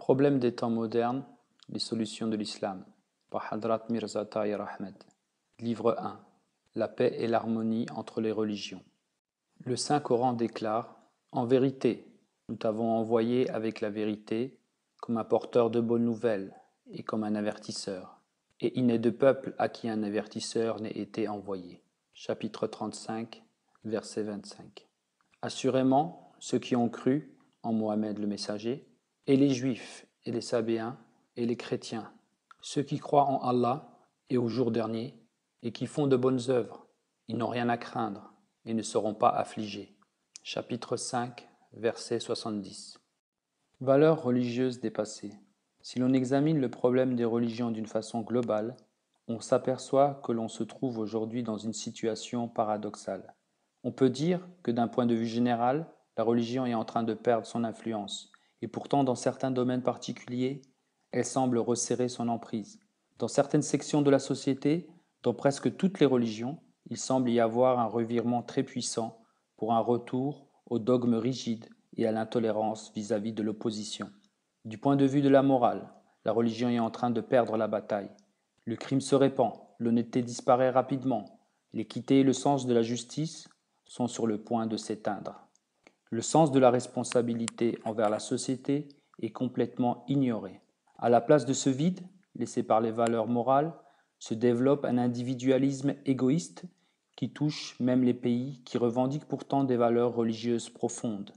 Problème des temps modernes, les solutions de l'islam, par Hadrat Mirza Tahir Ahmed. Livre 1. La paix et l'harmonie entre les religions. Le Saint-Coran déclare « En vérité, nous t'avons envoyé avec la vérité comme un porteur de bonnes nouvelles et comme un avertisseur. Et il n'est de peuple à qui un avertisseur n'ait été envoyé. » Chapitre 35, verset 25. Assurément, ceux qui ont cru en Mohammed le messager, et les Juifs, et les Sabéens, et les chrétiens, ceux qui croient en Allah et au jour dernier, et qui font de bonnes œuvres, ils n'ont rien à craindre et ne seront pas affligés. Chapitre 5, verset 70. Valeurs religieuses dépassées. Si l'on examine le problème des religions d'une façon globale, on s'aperçoit que l'on se trouve aujourd'hui dans une situation paradoxale. On peut dire que d'un point de vue général, la religion est en train de perdre son influence, et pourtant dans certains domaines particuliers, elle semble resserrer son emprise. Dans certaines sections de la société, dans presque toutes les religions, il semble y avoir un revirement très puissant pour un retour au dogme rigide et à l'intolérance vis-à-vis de l'opposition. Du point de vue de la morale, la religion est en train de perdre la bataille. Le crime se répand, l'honnêteté disparaît rapidement, l'équité et le sens de la justice sont sur le point de s'éteindre. Le sens de la responsabilité envers la société est complètement ignoré. À la place de ce vide, laissé par les valeurs morales, se développe un individualisme égoïste qui touche même les pays qui revendiquent pourtant des valeurs religieuses profondes.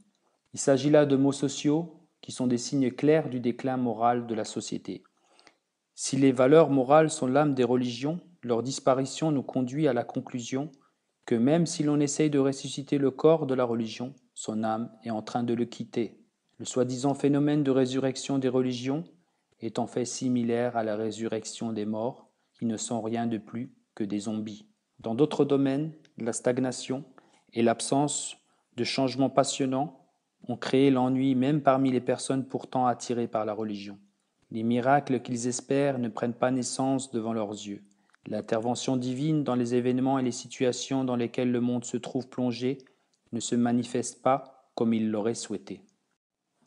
Il s'agit là de maux sociaux qui sont des signes clairs du déclin moral de la société. Si les valeurs morales sont l'âme des religions, leur disparition nous conduit à la conclusion que même si l'on essaye de ressusciter le corps de la religion, son âme est en train de le quitter. Le soi-disant phénomène de résurrection des religions est en fait similaire à la résurrection des morts, qui ne sont rien de plus que des zombies. Dans d'autres domaines, la stagnation et l'absence de changements passionnants ont créé l'ennui même parmi les personnes pourtant attirées par la religion. Les miracles qu'ils espèrent ne prennent pas naissance devant leurs yeux. L'intervention divine dans les événements et les situations dans lesquelles le monde se trouve plongé ne se manifeste pas comme ils l'auraient souhaité.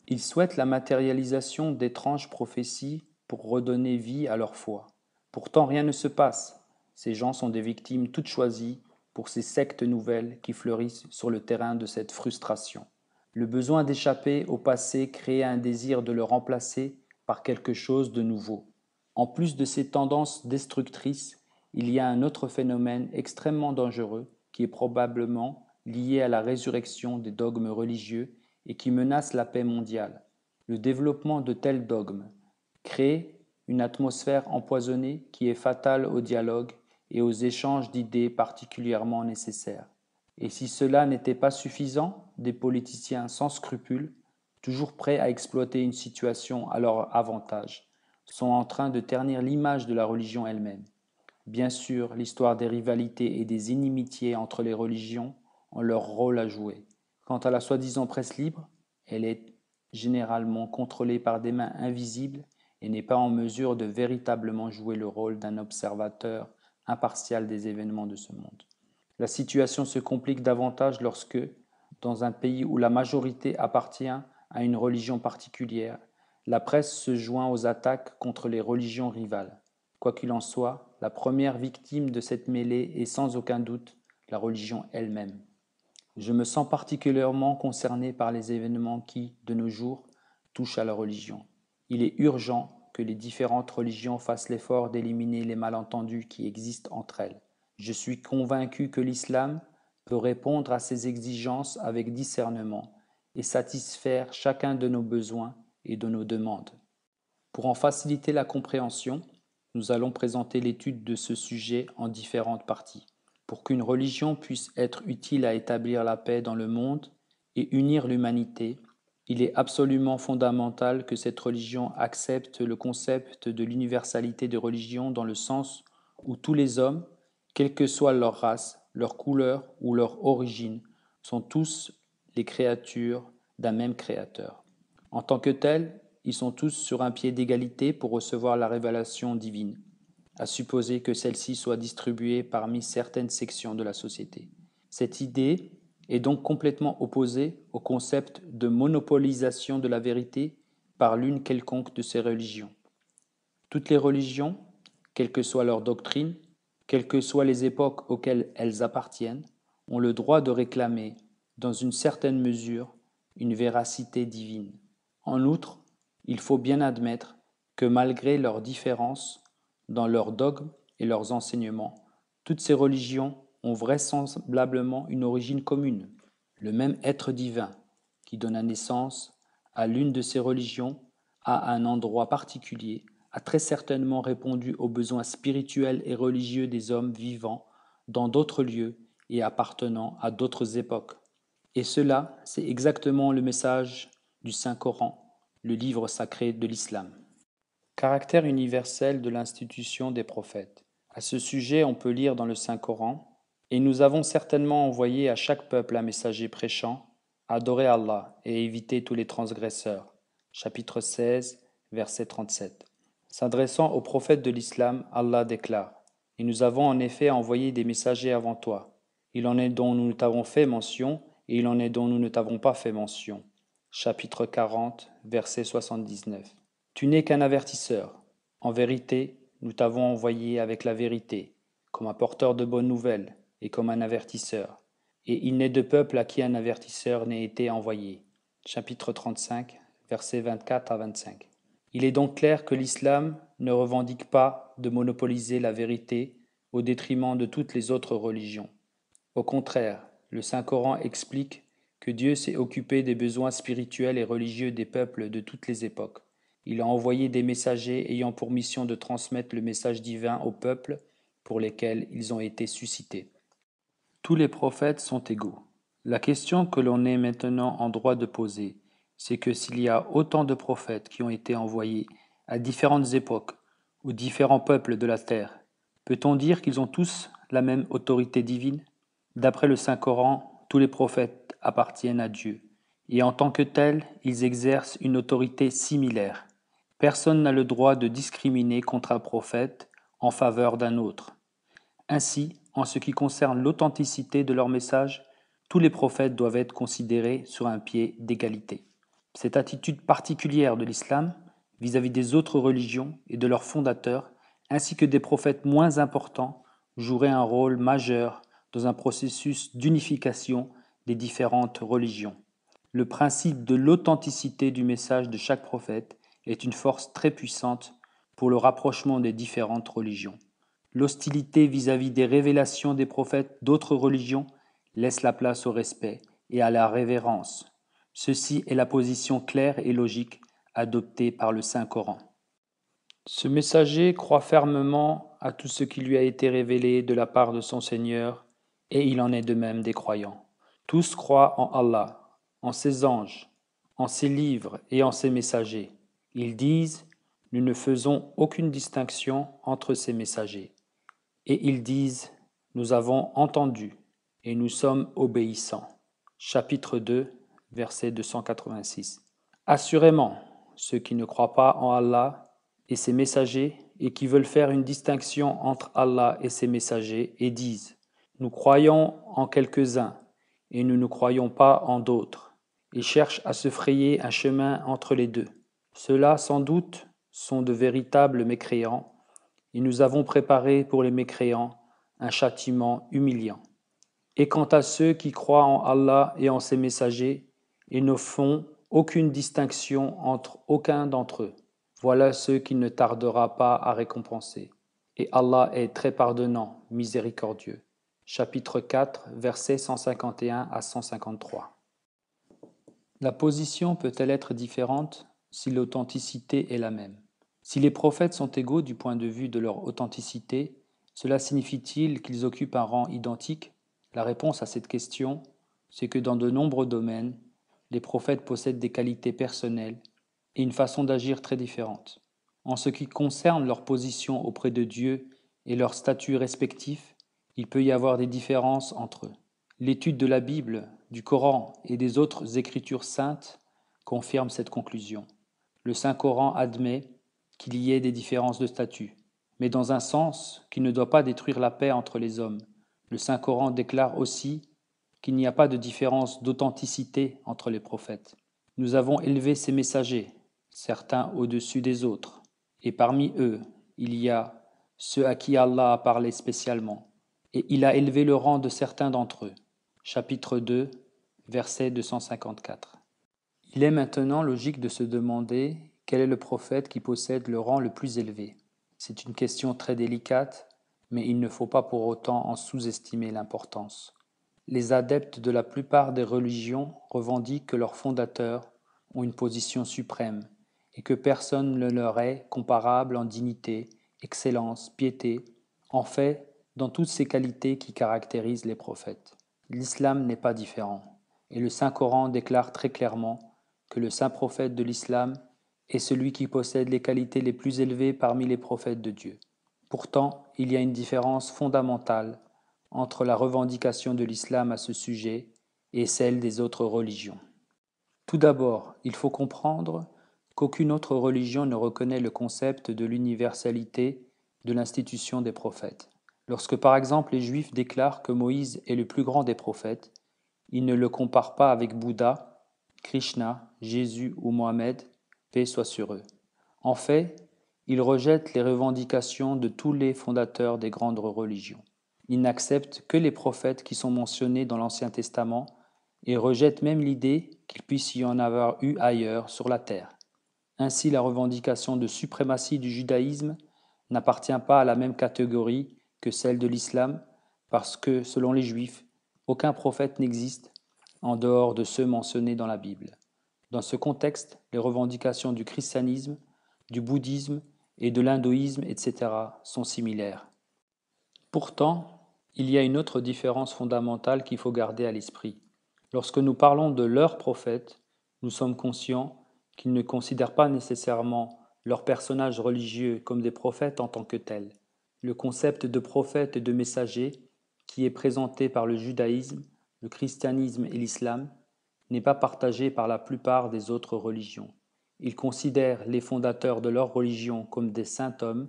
Ils souhaitent la matérialisation d'étranges prophéties pour redonner vie à leur foi. Pourtant rien ne se passe. Ces gens sont des victimes toutes choisies pour ces sectes nouvelles qui fleurissent sur le terrain de cette frustration. Le besoin d'échapper au passé crée un désir de le remplacer par quelque chose de nouveau. En plus de ces tendances destructrices, il y a un autre phénomène extrêmement dangereux qui est probablement lié à la résurrection des dogmes religieux et qui menace la paix mondiale. Le développement de tels dogmes crée une atmosphère empoisonnée qui est fatale au dialogue et aux échanges d'idées particulièrement nécessaires. Et si cela n'était pas suffisant, des politiciens sans scrupules, toujours prêts à exploiter une situation à leur avantage, sont en train de ternir l'image de la religion elle-même. Bien sûr, l'histoire des rivalités et des inimitiés entre les religions ont leur rôle à jouer. Quant à la soi-disant presse libre, elle est généralement contrôlée par des mains invisibles et n'est pas en mesure de véritablement jouer le rôle d'un observateur impartial des événements de ce monde. La situation se complique davantage lorsque, dans un pays où la majorité appartient à une religion particulière, la presse se joint aux attaques contre les religions rivales. Quoi qu'il en soit, la première victime de cette mêlée est sans aucun doute la religion elle-même. Je me sens particulièrement concerné par les événements qui, de nos jours, touchent à la religion. Il est urgent que les différentes religions fassent l'effort d'éliminer les malentendus qui existent entre elles. Je suis convaincu que l'islam peut répondre à ces exigences avec discernement et satisfaire chacun de nos besoins et de nos demandes. Pour en faciliter la compréhension, nous allons présenter l'étude de ce sujet en différentes parties. Pour qu'une religion puisse être utile à établir la paix dans le monde et unir l'humanité, il est absolument fondamental que cette religion accepte le concept de l'universalité des religions dans le sens où tous les hommes, quelle que soit leur race, leur couleur ou leur origine, sont tous les créatures d'un même créateur. En tant que tels, ils sont tous sur un pied d'égalité pour recevoir la révélation divine, à supposer que celle-ci soit distribuée parmi certaines sections de la société. Cette idée est donc complètement opposée au concept de monopolisation de la vérité par l'une quelconque de ces religions. Toutes les religions, quelle que soit leur doctrine, quelles que soient les époques auxquelles elles appartiennent, ont le droit de réclamer, dans une certaine mesure, une véracité divine. En outre, il faut bien admettre que malgré leurs différences dans leurs dogmes et leurs enseignements, toutes ces religions ont vraisemblablement une origine commune. Le même être divin qui donna naissance à l'une de ces religions à un endroit particulier a très certainement répondu aux besoins spirituels et religieux des hommes vivant dans d'autres lieux et appartenant à d'autres époques. Et cela, c'est exactement le message du Saint-Coran, le livre sacré de l'islam. Caractère universel de l'institution des prophètes. À ce sujet, on peut lire dans le Saint-Coran « Et nous avons certainement envoyé à chaque peuple un messager prêchant, adorer Allah et éviter tous les transgresseurs. » Chapitre 16, verset 37. S'adressant aux prophètes de l'islam, Allah déclare « Et nous avons en effet envoyé des messagers avant toi. Il en est dont nous t'avons fait mention, et il en est dont nous ne t'avons pas fait mention. » Chapitre 40, verset 79. Tu n'es qu'un avertisseur. En vérité, nous t'avons envoyé avec la vérité, comme un porteur de bonnes nouvelles et comme un avertisseur. Et il n'est de peuple à qui un avertisseur n'ait été envoyé. Chapitre 35, versets 24 à 25. Il est donc clair que l'islam ne revendique pas de monopoliser la vérité au détriment de toutes les autres religions. Au contraire, le Saint-Coran explique que Dieu s'est occupé des besoins spirituels et religieux des peuples de toutes les époques. Il a envoyé des messagers ayant pour mission de transmettre le message divin aux peuples pour lesquels ils ont été suscités. Tous les prophètes sont égaux. La question que l'on est maintenant en droit de poser, c'est que s'il y a autant de prophètes qui ont été envoyés à différentes époques aux différents peuples de la terre, peut-on dire qu'ils ont tous la même autorité divine ? D'après le Saint-Coran, tous les prophètes appartiennent à Dieu, et en tant que tels, ils exercent une autorité similaire. Personne n'a le droit de discriminer contre un prophète en faveur d'un autre. Ainsi, en ce qui concerne l'authenticité de leur message, tous les prophètes doivent être considérés sur un pied d'égalité. Cette attitude particulière de l'islam vis-à-vis des autres religions et de leurs fondateurs, ainsi que des prophètes moins importants, jouerait un rôle majeur dans un processus d'unification des différentes religions. Le principe de l'authenticité du message de chaque prophète est une force très puissante pour le rapprochement des différentes religions. L'hostilité vis-à-vis des révélations des prophètes d'autres religions laisse la place au respect et à la révérence. Ceci est la position claire et logique adoptée par le Saint-Coran. Ce messager croit fermement à tout ce qui lui a été révélé de la part de son Seigneur, et il en est de même des croyants. Tous croient en Allah, en ses anges, en ses livres et en ses messagers. Ils disent « Nous ne faisons aucune distinction entre ces messagers. » Et ils disent « Nous avons entendu et nous sommes obéissants. » Chapitre 2, verset 286. Assurément, ceux qui ne croient pas en Allah et ses messagers et qui veulent faire une distinction entre Allah et ses messagers et disent « Nous croyons en quelques-uns et nous ne croyons pas en d'autres » et cherchent à se frayer un chemin entre les deux. Ceux-là, sans doute, sont de véritables mécréants et nous avons préparé pour les mécréants un châtiment humiliant. Et quant à ceux qui croient en Allah et en ses messagers et ne font aucune distinction entre aucun d'entre eux, voilà ceux qu'il ne tardera pas à récompenser. Et Allah est très pardonnant, miséricordieux. Chapitre 4, versets 151 à 153. La position peut-elle être différente si l'authenticité est la même ? Si les prophètes sont égaux du point de vue de leur authenticité, cela signifie-t-il qu'ils occupent un rang identique ? La réponse à cette question, c'est que dans de nombreux domaines, les prophètes possèdent des qualités personnelles et une façon d'agir très différente. En ce qui concerne leur position auprès de Dieu et leur statut respectif, il peut y avoir des différences entre eux. L'étude de la Bible, du Coran et des autres écritures saintes confirme cette conclusion. Le Saint-Coran admet qu'il y ait des différences de statut, mais dans un sens qui ne doit pas détruire la paix entre les hommes. Le Saint-Coran déclare aussi qu'il n'y a pas de différence d'authenticité entre les prophètes. Nous avons élevé ces messagers, certains au-dessus des autres. Et parmi eux, il y a ceux à qui Allah a parlé spécialement, et il a élevé le rang de certains d'entre eux. Chapitre 2, verset 254. Il est maintenant logique de se demander quel est le prophète qui possède le rang le plus élevé. C'est une question très délicate, mais il ne faut pas pour autant en sous-estimer l'importance. Les adeptes de la plupart des religions revendiquent que leurs fondateurs ont une position suprême et que personne ne leur est comparable en dignité, excellence, piété, en fait, dans toutes ces qualités qui caractérisent les prophètes. L'islam n'est pas différent, et le Saint-Coran déclare très clairement que le saint prophète de l'islam est celui qui possède les qualités les plus élevées parmi les prophètes de Dieu. Pourtant, il y a une différence fondamentale entre la revendication de l'islam à ce sujet et celle des autres religions. Tout d'abord, il faut comprendre qu'aucune autre religion ne reconnaît le concept de l'universalité de l'institution des prophètes. Lorsque par exemple les Juifs déclarent que Moïse est le plus grand des prophètes, ils ne le comparent pas avec Bouddha, Krishna, Jésus ou Mohammed, paix soit sur eux. En fait, ils rejettent les revendications de tous les fondateurs des grandes religions. Ils n'acceptent que les prophètes qui sont mentionnés dans l'Ancien Testament et rejettent même l'idée qu'il puisse y en avoir eu ailleurs sur la terre. Ainsi, la revendication de suprématie du judaïsme n'appartient pas à la même catégorie que celle de l'islam, parce que, selon les Juifs, aucun prophète n'existe en dehors de ceux mentionnés dans la Bible. Dans ce contexte, les revendications du christianisme, du bouddhisme et de l'hindouisme, etc. sont similaires. Pourtant, il y a une autre différence fondamentale qu'il faut garder à l'esprit. Lorsque nous parlons de leurs prophètes, nous sommes conscients qu'ils ne considèrent pas nécessairement leurs personnages religieux comme des prophètes en tant que tels. Le concept de prophète et de messager, qui est présenté par le judaïsme, le christianisme et l'islam, n'est pas partagé par la plupart des autres religions. Ils considèrent les fondateurs de leur religion comme des saints hommes,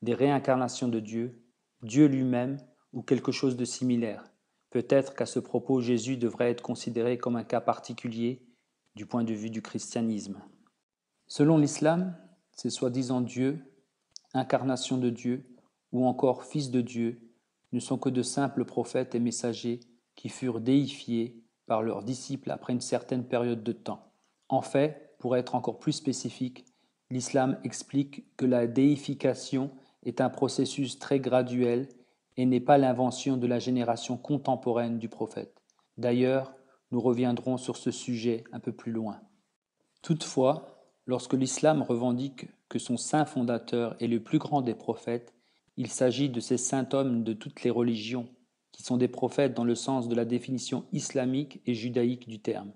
des réincarnations de Dieu, Dieu lui-même ou quelque chose de similaire. Peut-être qu'à ce propos, Jésus devrait être considéré comme un cas particulier du point de vue du christianisme. Selon l'islam, ces soi-disant Dieu, incarnation de Dieu ou encore fils de Dieu ne sont que de simples prophètes et messagers qui furent déifiés par leurs disciples après une certaine période de temps. En fait, pour être encore plus spécifique, l'islam explique que la déification est un processus très graduel et n'est pas l'invention de la génération contemporaine du prophète. D'ailleurs, nous reviendrons sur ce sujet un peu plus loin. Toutefois, lorsque l'islam revendique que son saint fondateur est le plus grand des prophètes, il s'agit de ces saints hommes de toutes les religions, qui sont des prophètes dans le sens de la définition islamique et judaïque du terme.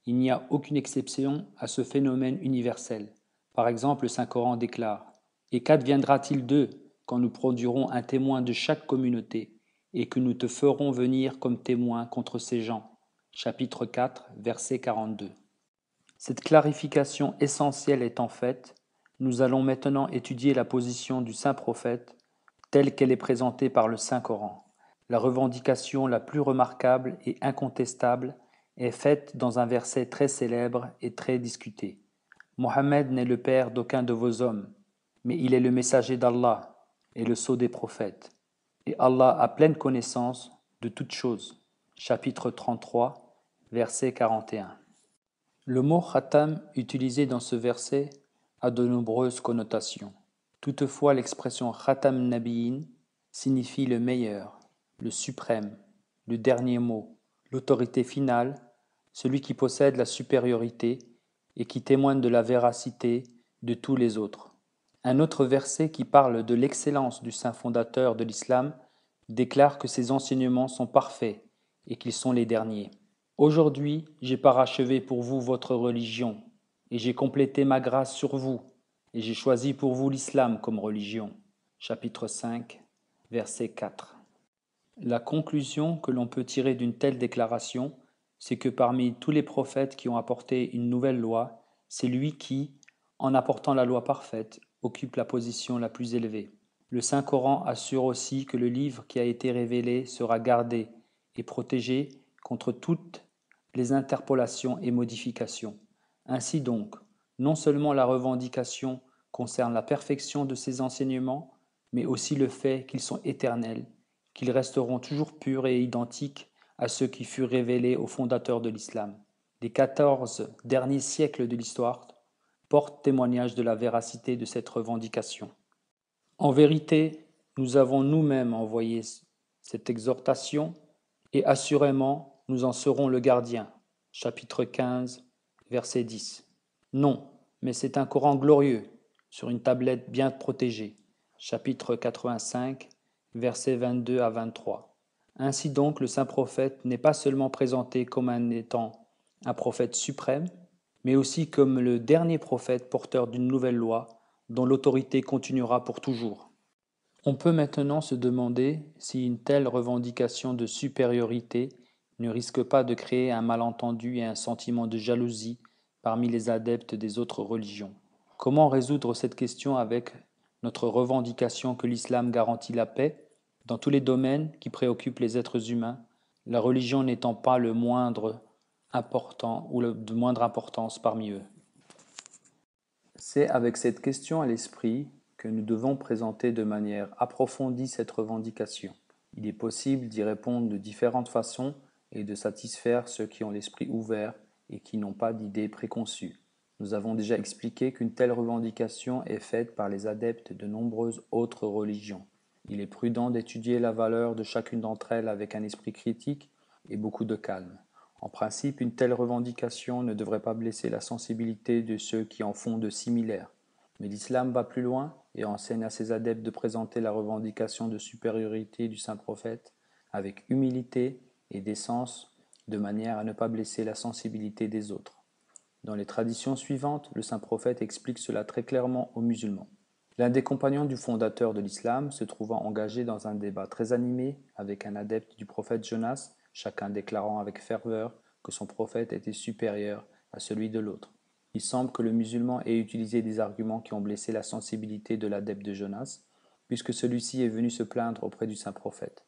Il n'y a aucune exception à ce phénomène universel. Par exemple, le Saint-Coran déclare « Et qu'adviendra-t-il d'eux quand nous produirons un témoin de chaque communauté et que nous te ferons venir comme témoin contre ces gens » Chapitre 4, verset 42. Cette clarification essentielle étant faite, nous allons maintenant étudier la position du saint prophète telle qu'elle est présentée par le Saint-Coran. La revendication la plus remarquable et incontestable est faite dans un verset très célèbre et très discuté. Mohammed n'est le père d'aucun de vos hommes, mais il est le messager d'Allah et le sceau des prophètes. Et Allah a pleine connaissance de toutes choses. Chapitre 33, verset 41. Le mot khatam utilisé dans ce verset a de nombreuses connotations. Toutefois, l'expression khatam nabiyyin signifie le meilleur, le suprême, le dernier mot, l'autorité finale, celui qui possède la supériorité et qui témoigne de la véracité de tous les autres. Un autre verset qui parle de l'excellence du saint fondateur de l'islam déclare que ses enseignements sont parfaits et qu'ils sont les derniers. Aujourd'hui, j'ai parachevé pour vous votre religion, et j'ai complété ma grâce sur vous, et j'ai choisi pour vous l'islam comme religion. Chapitre 5, verset 4. La conclusion que l'on peut tirer d'une telle déclaration, c'est que parmi tous les prophètes qui ont apporté une nouvelle loi, c'est lui qui, en apportant la loi parfaite, occupe la position la plus élevée. Le Saint-Coran assure aussi que le livre qui a été révélé sera gardé et protégé contre toutes les interpolations et modifications. Ainsi donc, Non seulement la revendication concerne la perfection de ces enseignements, mais aussi le fait qu'ils sont éternels, qu'ils resteront toujours purs et identiques à ceux qui furent révélés aux fondateurs de l'islam. Les 14 derniers siècles de l'histoire portent témoignage de la véracité de cette revendication. En vérité, nous avons nous-mêmes envoyé cette exhortation et assurément nous en serons le gardien. Chapitre 15, verset 10. Non, mais c'est un Coran glorieux, sur une tablette bien protégée. Chapitre 85, versets 22 à 23. Ainsi donc, le saint prophète n'est pas seulement présenté comme étant un prophète suprême, mais aussi comme le dernier prophète porteur d'une nouvelle loi dont l'autorité continuera pour toujours. On peut maintenant se demander si une telle revendication de supériorité ne risque pas de créer un malentendu et un sentiment de jalousie parmi les adeptes des autres religions. Comment résoudre cette question avec notre revendication que l'islam garantit la paix dans tous les domaines qui préoccupent les êtres humains, la religion n'étant pas le moindre important ou de moindre importance parmi eux? C'est avec cette question à l'esprit que nous devons présenter de manière approfondie cette revendication. Il est possible d'y répondre de différentes façons et de satisfaire ceux qui ont l'esprit ouvert et qui n'ont pas d'idées préconçues. Nous avons déjà expliqué qu'une telle revendication est faite par les adeptes de nombreuses autres religions. Il est prudent d'étudier la valeur de chacune d'entre elles avec un esprit critique et beaucoup de calme. En principe, une telle revendication ne devrait pas blesser la sensibilité de ceux qui en font de similaires. Mais l'islam va plus loin et enseigne à ses adeptes de présenter la revendication de supériorité du saint prophète avec humilité et décence, de manière à ne pas blesser la sensibilité des autres. Dans les traditions suivantes, le saint prophète explique cela très clairement aux musulmans. L'un des compagnons du fondateur de l'islam se trouvant engagé dans un débat très animé avec un adepte du prophète Jonas, chacun déclarant avec ferveur que son prophète était supérieur à celui de l'autre. Il semble que le musulman ait utilisé des arguments qui ont blessé la sensibilité de l'adepte de Jonas, puisque celui-ci est venu se plaindre auprès du saint prophète.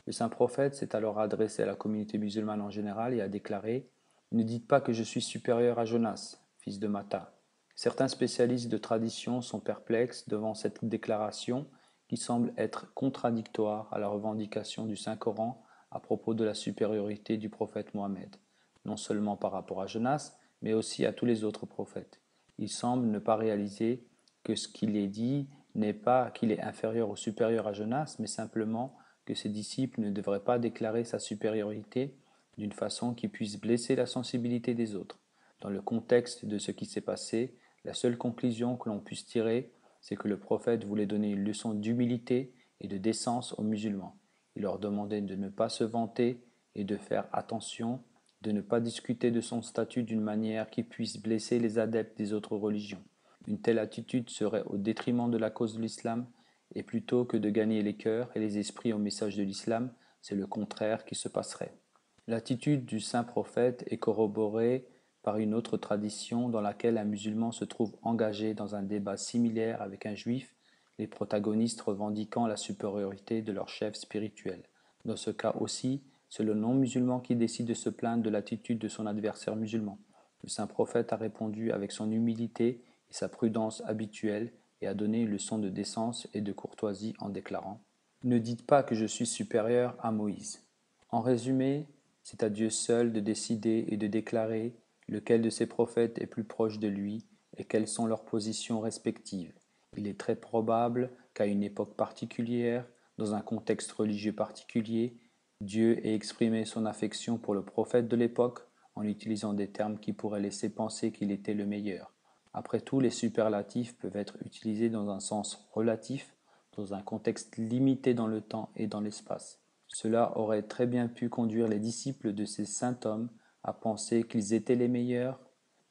Le saint prophète s'est alors adressé à la communauté musulmane en général et a déclaré « Ne dites pas que je suis supérieur à Jonas, fils de Matta. » Certains spécialistes de tradition sont perplexes devant cette déclaration qui semble être contradictoire à la revendication du Saint-Coran à propos de la supériorité du prophète Mohammed, non seulement par rapport à Jonas, mais aussi à tous les autres prophètes. Ils semblent ne pas réaliser que ce qu'il est dit n'est pas qu'il est inférieur ou supérieur à Jonas, mais simplement que ses disciples ne devraient pas déclarer sa supériorité d'une façon qui puisse blesser la sensibilité des autres. Dans le contexte de ce qui s'est passé, la seule conclusion que l'on puisse tirer, c'est que le prophète voulait donner une leçon d'humilité et de décence aux musulmans. Il leur demandait de ne pas se vanter et de faire attention, de ne pas discuter de son statut d'une manière qui puisse blesser les adeptes des autres religions. Une telle attitude serait au détriment de la cause de l'islam, et plutôt que de gagner les cœurs et les esprits au message de l'islam, c'est le contraire qui se passerait. L'attitude du saint prophète est corroborée par une autre tradition dans laquelle un musulman se trouve engagé dans un débat similaire avec un juif, les protagonistes revendiquant la supériorité de leur chef spirituel. Dans ce cas aussi, c'est le non-musulman qui décide de se plaindre de l'attitude de son adversaire musulman. Le saint prophète a répondu avec son humilité et sa prudence habituelle et a donné une leçon de décence et de courtoisie en déclarant « Ne dites pas que je suis supérieur à Moïse. » En résumé, c'est à Dieu seul de décider et de déclarer lequel de ses prophètes est plus proche de lui et quelles sont leurs positions respectives. Il est très probable qu'à une époque particulière, dans un contexte religieux particulier, Dieu ait exprimé son affection pour le prophète de l'époque en utilisant des termes qui pourraient laisser penser qu'il était le meilleur. Après tout, les superlatifs peuvent être utilisés dans un sens relatif, dans un contexte limité dans le temps et dans l'espace. Cela aurait très bien pu conduire les disciples de ces saints hommes à penser qu'ils étaient les meilleurs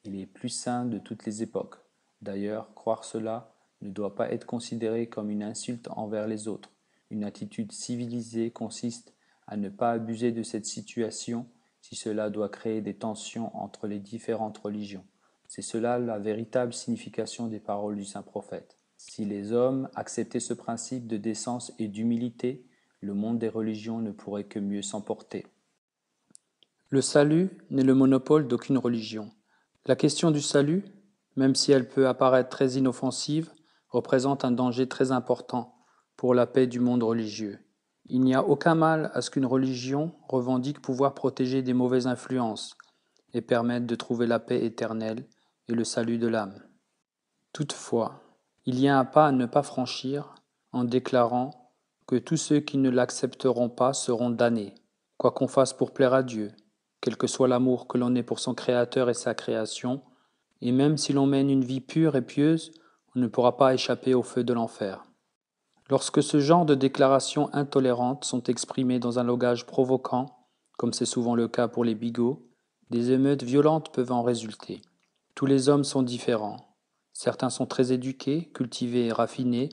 et les plus saints de toutes les époques. D'ailleurs, croire cela ne doit pas être considéré comme une insulte envers les autres. Une attitude civilisée consiste à ne pas abuser de cette situation si cela doit créer des tensions entre les différentes religions. C'est cela la véritable signification des paroles du saint prophète. Si les hommes acceptaient ce principe de décence et d'humilité, le monde des religions ne pourrait que mieux s'emporter. Le salut n'est le monopole d'aucune religion. La question du salut même si elle peut apparaître très inoffensive, représente un danger très important pour la paix du monde religieux. Il n'y a aucun mal à ce qu'une religion revendique pouvoir protéger des mauvaises influences et permettre de trouver la paix éternelle et le salut de l'âme. Toutefois, il y a un pas à ne pas franchir en déclarant que tous ceux qui ne l'accepteront pas seront damnés, quoi qu'on fasse pour plaire à Dieu, quel que soit l'amour que l'on ait pour son Créateur et sa création, et même si l'on mène une vie pure et pieuse, on ne pourra pas échapper au feu de l'enfer. Lorsque ce genre de déclarations intolérantes sont exprimées dans un langage provoquant, comme c'est souvent le cas pour les bigots, des émeutes violentes peuvent en résulter. Tous les hommes sont différents. Certains sont très éduqués, cultivés et raffinés,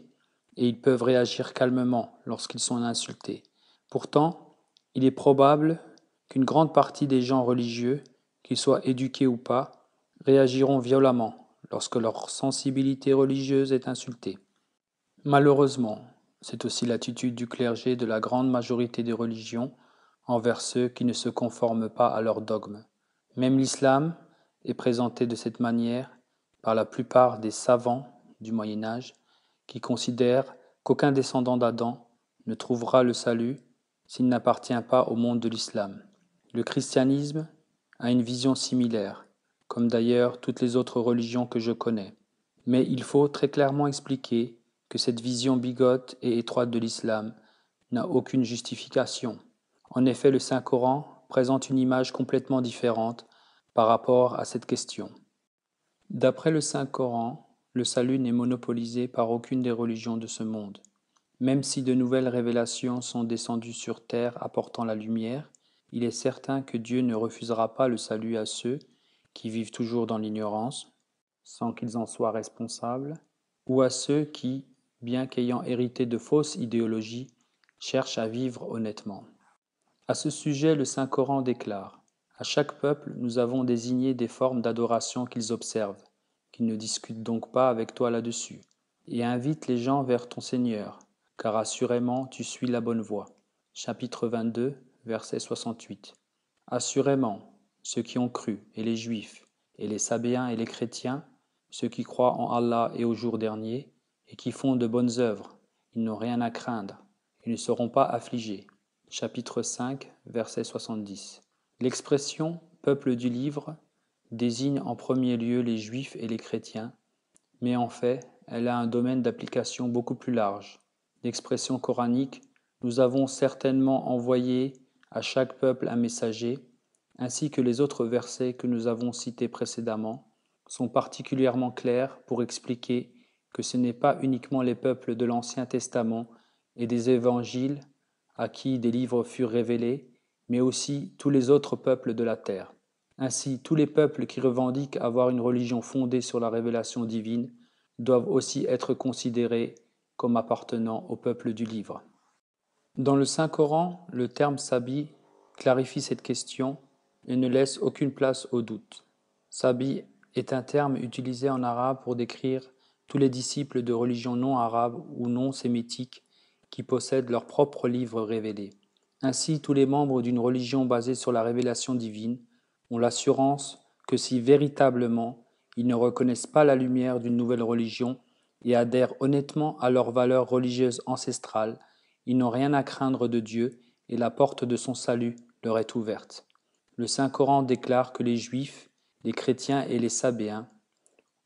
et ils peuvent réagir calmement lorsqu'ils sont insultés. Pourtant, il est probable qu'une grande partie des gens religieux, qu'ils soient éduqués ou pas, réagiront violemment lorsque leur sensibilité religieuse est insultée. Malheureusement, c'est aussi l'attitude du clergé de la grande majorité des religions envers ceux qui ne se conforment pas à leurs dogmes. Même l'islam est présenté de cette manière par la plupart des savants du Moyen Âge qui considèrent qu'aucun descendant d'Adam ne trouvera le salut s'il n'appartient pas au monde de l'islam. Le christianisme a une vision similaire, comme d'ailleurs toutes les autres religions que je connais. Mais il faut très clairement expliquer que cette vision bigote et étroite de l'islam n'a aucune justification. En effet, le Saint-Coran présente une image complètement différente par rapport à cette question. D'après le Saint-Coran, le salut n'est monopolisé par aucune des religions de ce monde. Même si de nouvelles révélations sont descendues sur terre apportant la lumière, il est certain que Dieu ne refusera pas le salut à ceux qui vivent toujours dans l'ignorance, sans qu'ils en soient responsables, ou à ceux qui, bien qu'ayant hérité de fausses idéologies, cherchent à vivre honnêtement. À ce sujet, le Saint-Coran déclare : « À chaque peuple, nous avons désigné des formes d'adoration qu'ils observent, qu'ils ne discutent donc pas avec toi là-dessus, et invite les gens vers ton Seigneur, car assurément tu suis la bonne voie. » Chapitre 22, verset 68. Assurément, ceux qui ont cru, et les Juifs, et les Sabéens et les chrétiens, ceux qui croient en Allah et au jour dernier, et qui font de bonnes œuvres, ils n'ont rien à craindre, ils ne seront pas affligés. Chapitre 5, verset 70. L'expression « peuple du livre » désigne en premier lieu les Juifs et les chrétiens, mais en fait, elle a un domaine d'application beaucoup plus large. L'expression coranique « nous avons certainement envoyé à chaque peuple un messager » ainsi que les autres versets que nous avons cités précédemment, sont particulièrement clairs pour expliquer que ce n'est pas uniquement les peuples de l'Ancien Testament et des évangiles à qui des livres furent révélés, mais aussi tous les autres peuples de la terre. Ainsi, tous les peuples qui revendiquent avoir une religion fondée sur la révélation divine doivent aussi être considérés comme appartenant au peuple du livre. Dans le Saint-Coran, le terme Sabi clarifie cette question et ne laisse aucune place au doute. Sabi est un terme utilisé en arabe pour décrire tous les disciples de religions non arabes ou non sémitiques qui possèdent leur propre livre révélé. Ainsi, tous les membres d'une religion basée sur la révélation divine ont l'assurance que si véritablement ils ne reconnaissent pas la lumière d'une nouvelle religion et adhèrent honnêtement à leurs valeurs religieuses ancestrales, ils n'ont rien à craindre de Dieu et la porte de son salut leur est ouverte. Le Saint-Coran déclare que les Juifs, les chrétiens et les Sabéens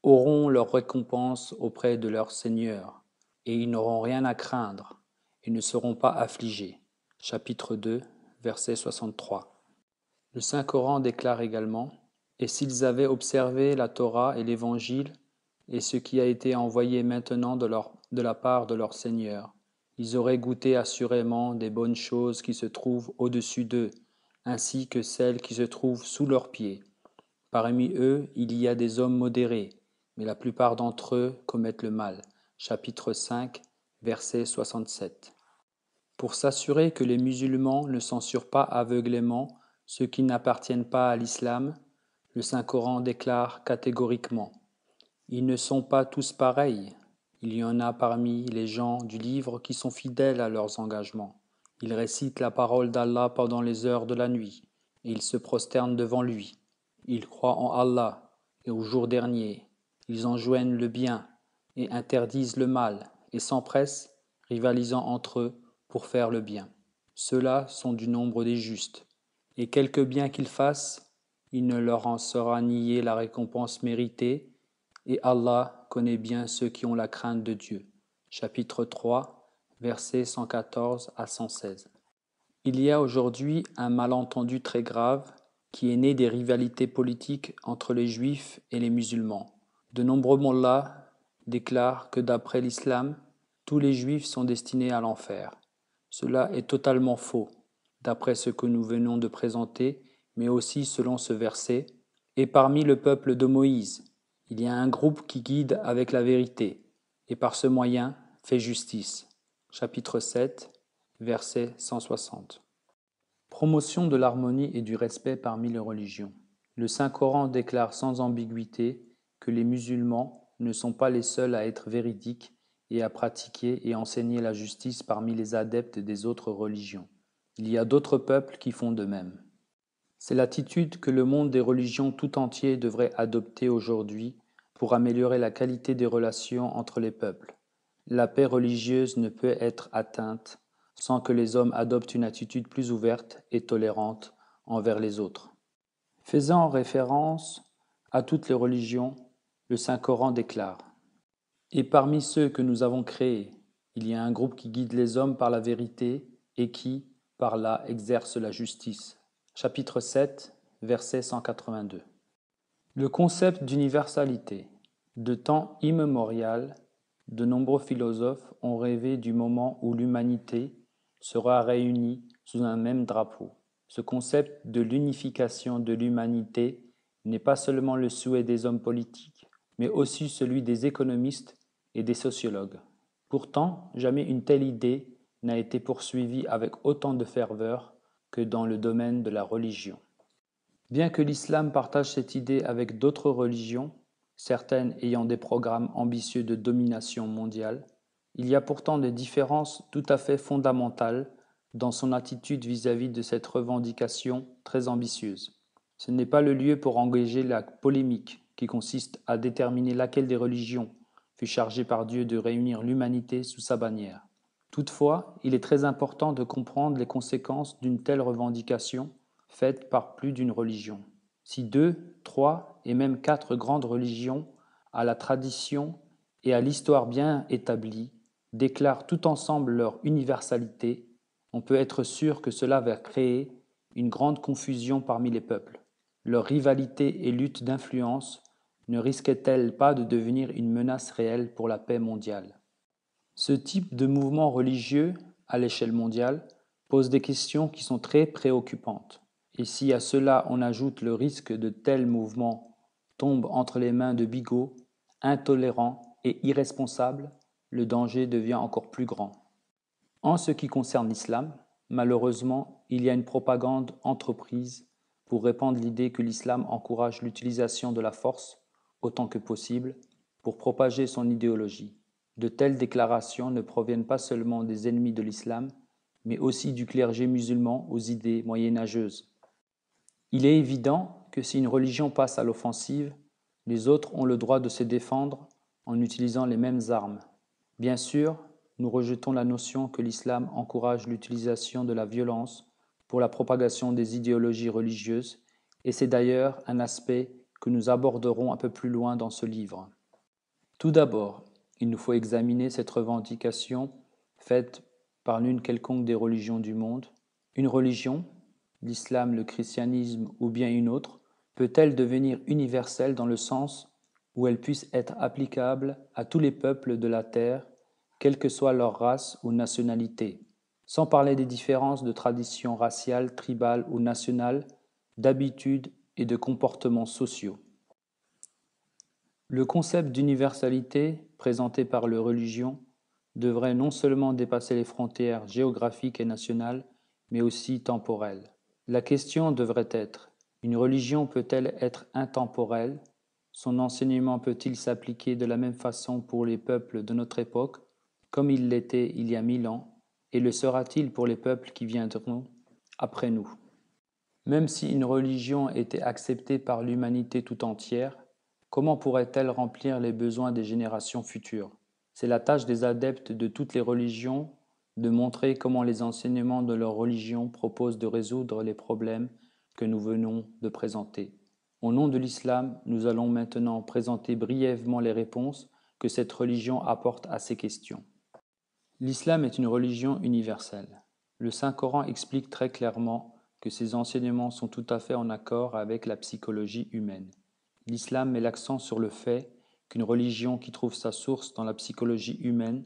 auront leur récompense auprès de leur Seigneur, et ils n'auront rien à craindre, et ne seront pas affligés. Chapitre 2, verset 63. Le Saint-Coran déclare également : « Et s'ils avaient observé la Torah et l'Évangile, et ce qui a été envoyé maintenant de la part de leur Seigneur, ils auraient goûté assurément des bonnes choses qui se trouvent au-dessus d'eux, ainsi que celles qui se trouvent sous leurs pieds. Parmi eux, il y a des hommes modérés, mais la plupart d'entre eux commettent le mal. » Chapitre 5, verset 67. Pour s'assurer que les musulmans ne censurent pas aveuglément ceux qui n'appartiennent pas à l'islam, le Saint-Coran déclare catégoriquement : « Ils ne sont pas tous pareils. Il y en a parmi les gens du livre qui sont fidèles à leurs engagements. Ils récitent la parole d'Allah pendant les heures de la nuit, et ils se prosternent devant lui. Ils croient en Allah et au jour dernier, Ils enjoignent le bien et interdisent le mal, et s'empressent, rivalisant entre eux, pour faire le bien. Ceux-là sont du nombre des justes, et quelque bien qu'ils fassent, il ne leur en sera nié la récompense méritée, et Allah connaît bien ceux qui ont la crainte de Dieu. Chapitre 3, versets 114 à 116. Il y a aujourd'hui un malentendu très grave qui est né des rivalités politiques entre les juifs et les musulmans. De nombreux mollahs déclarent que d'après l'islam, tous les juifs sont destinés à l'enfer. Cela est totalement faux, d'après ce que nous venons de présenter, mais aussi selon ce verset. Et parmi le peuple de Moïse, il y a un groupe qui guide avec la vérité, et par ce moyen fait justice. Chapitre 7, verset 160. Promotion de l'harmonie et du respect parmi les religions. Le Saint-Coran déclare sans ambiguïté que les musulmans ne sont pas les seuls à être véridiques et à pratiquer et enseigner la justice parmi les adeptes des autres religions. Il y a d'autres peuples qui font de même. C'est l'attitude que le monde des religions tout entier devrait adopter aujourd'hui pour améliorer la qualité des relations entre les peuples. La paix religieuse ne peut être atteinte sans que les hommes adoptent une attitude plus ouverte et tolérante envers les autres. Faisant référence à toutes les religions, le Saint-Coran déclare « Et parmi ceux que nous avons créés, il y a un groupe qui guide les hommes par la vérité et qui, par là, exerce la justice. » Chapitre 7, verset 182. Le concept d'universalité. De temps immémorial, de nombreux philosophes ont rêvé du moment où l'humanité sera réunie sous un même drapeau. Ce concept de l'unification de l'humanité n'est pas seulement le souhait des hommes politiques, mais aussi celui des économistes et des sociologues. Pourtant, jamais une telle idée n'a été poursuivie avec autant de ferveur que dans le domaine de la religion. Bien que l'islam partage cette idée avec d'autres religions, certaines ayant des programmes ambitieux de domination mondiale, il y a pourtant des différences tout à fait fondamentales dans son attitude vis-à-vis de cette revendication très ambitieuse. Ce n'est pas le lieu pour engager la polémique qui consiste à déterminer laquelle des religions fut chargée par Dieu de réunir l'humanité sous sa bannière. Toutefois, il est très important de comprendre les conséquences d'une telle revendication faite par plus d'une religion. Si 2, 3 et même 4 grandes religions, à la tradition et à l'histoire bien établie, déclarent tout ensemble leur universalité, on peut être sûr que cela va créer une grande confusion parmi les peuples. Leur rivalité et lutte d'influence ne risquait-elle pas de devenir une menace réelle pour la paix mondiale? Ce type de mouvement religieux, à l'échelle mondiale, pose des questions qui sont très préoccupantes. Et si à cela on ajoute le risque de tels mouvements tombent entre les mains de bigots, intolérants et irresponsables, le danger devient encore plus grand. En ce qui concerne l'islam, malheureusement, il y a une propagande entreprise pour répandre l'idée que l'islam encourage l'utilisation de la force autant que possible pour propager son idéologie. De telles déclarations ne proviennent pas seulement des ennemis de l'islam, mais aussi du clergé musulman aux idées moyenâgeuses. Il est évident que si une religion passe à l'offensive, les autres ont le droit de se défendre en utilisant les mêmes armes. Bien sûr, nous rejetons la notion que l'islam encourage l'utilisation de la violence pour la propagation des idéologies religieuses, et c'est d'ailleurs un aspect que nous aborderons un peu plus loin dans ce livre. Tout d'abord, il nous faut examiner cette revendication faite par l'une quelconque des religions du monde. Une religion, l'islam, le christianisme ou bien une autre, peut-elle devenir universelle dans le sens où elle puisse être applicable à tous les peuples de la terre, quelle que soit leur race ou nationalité, sans parler des différences de traditions raciales, tribales ou nationales, d'habitudes et de comportements sociaux. Le concept d'universalité présenté par les religions devrait non seulement dépasser les frontières géographiques et nationales, mais aussi temporelles. La question devrait être, une religion peut-elle être intemporelle? Son enseignement peut-il s'appliquer de la même façon pour les peuples de notre époque, comme il l'était il y a 1000 ans, et le sera-t-il pour les peuples qui viendront après nous? Même si une religion était acceptée par l'humanité tout entière, comment pourrait-elle remplir les besoins des générations futures? C'est la tâche des adeptes de toutes les religions de montrer comment les enseignements de leur religion proposent de résoudre les problèmes que nous venons de présenter. Au nom de l'islam, nous allons maintenant présenter brièvement les réponses que cette religion apporte à ces questions. L'islam est une religion universelle. Le Saint-Coran explique très clairement que ces enseignements sont tout à fait en accord avec la psychologie humaine. L'islam met l'accent sur le fait qu'une religion qui trouve sa source dans la psychologie humaine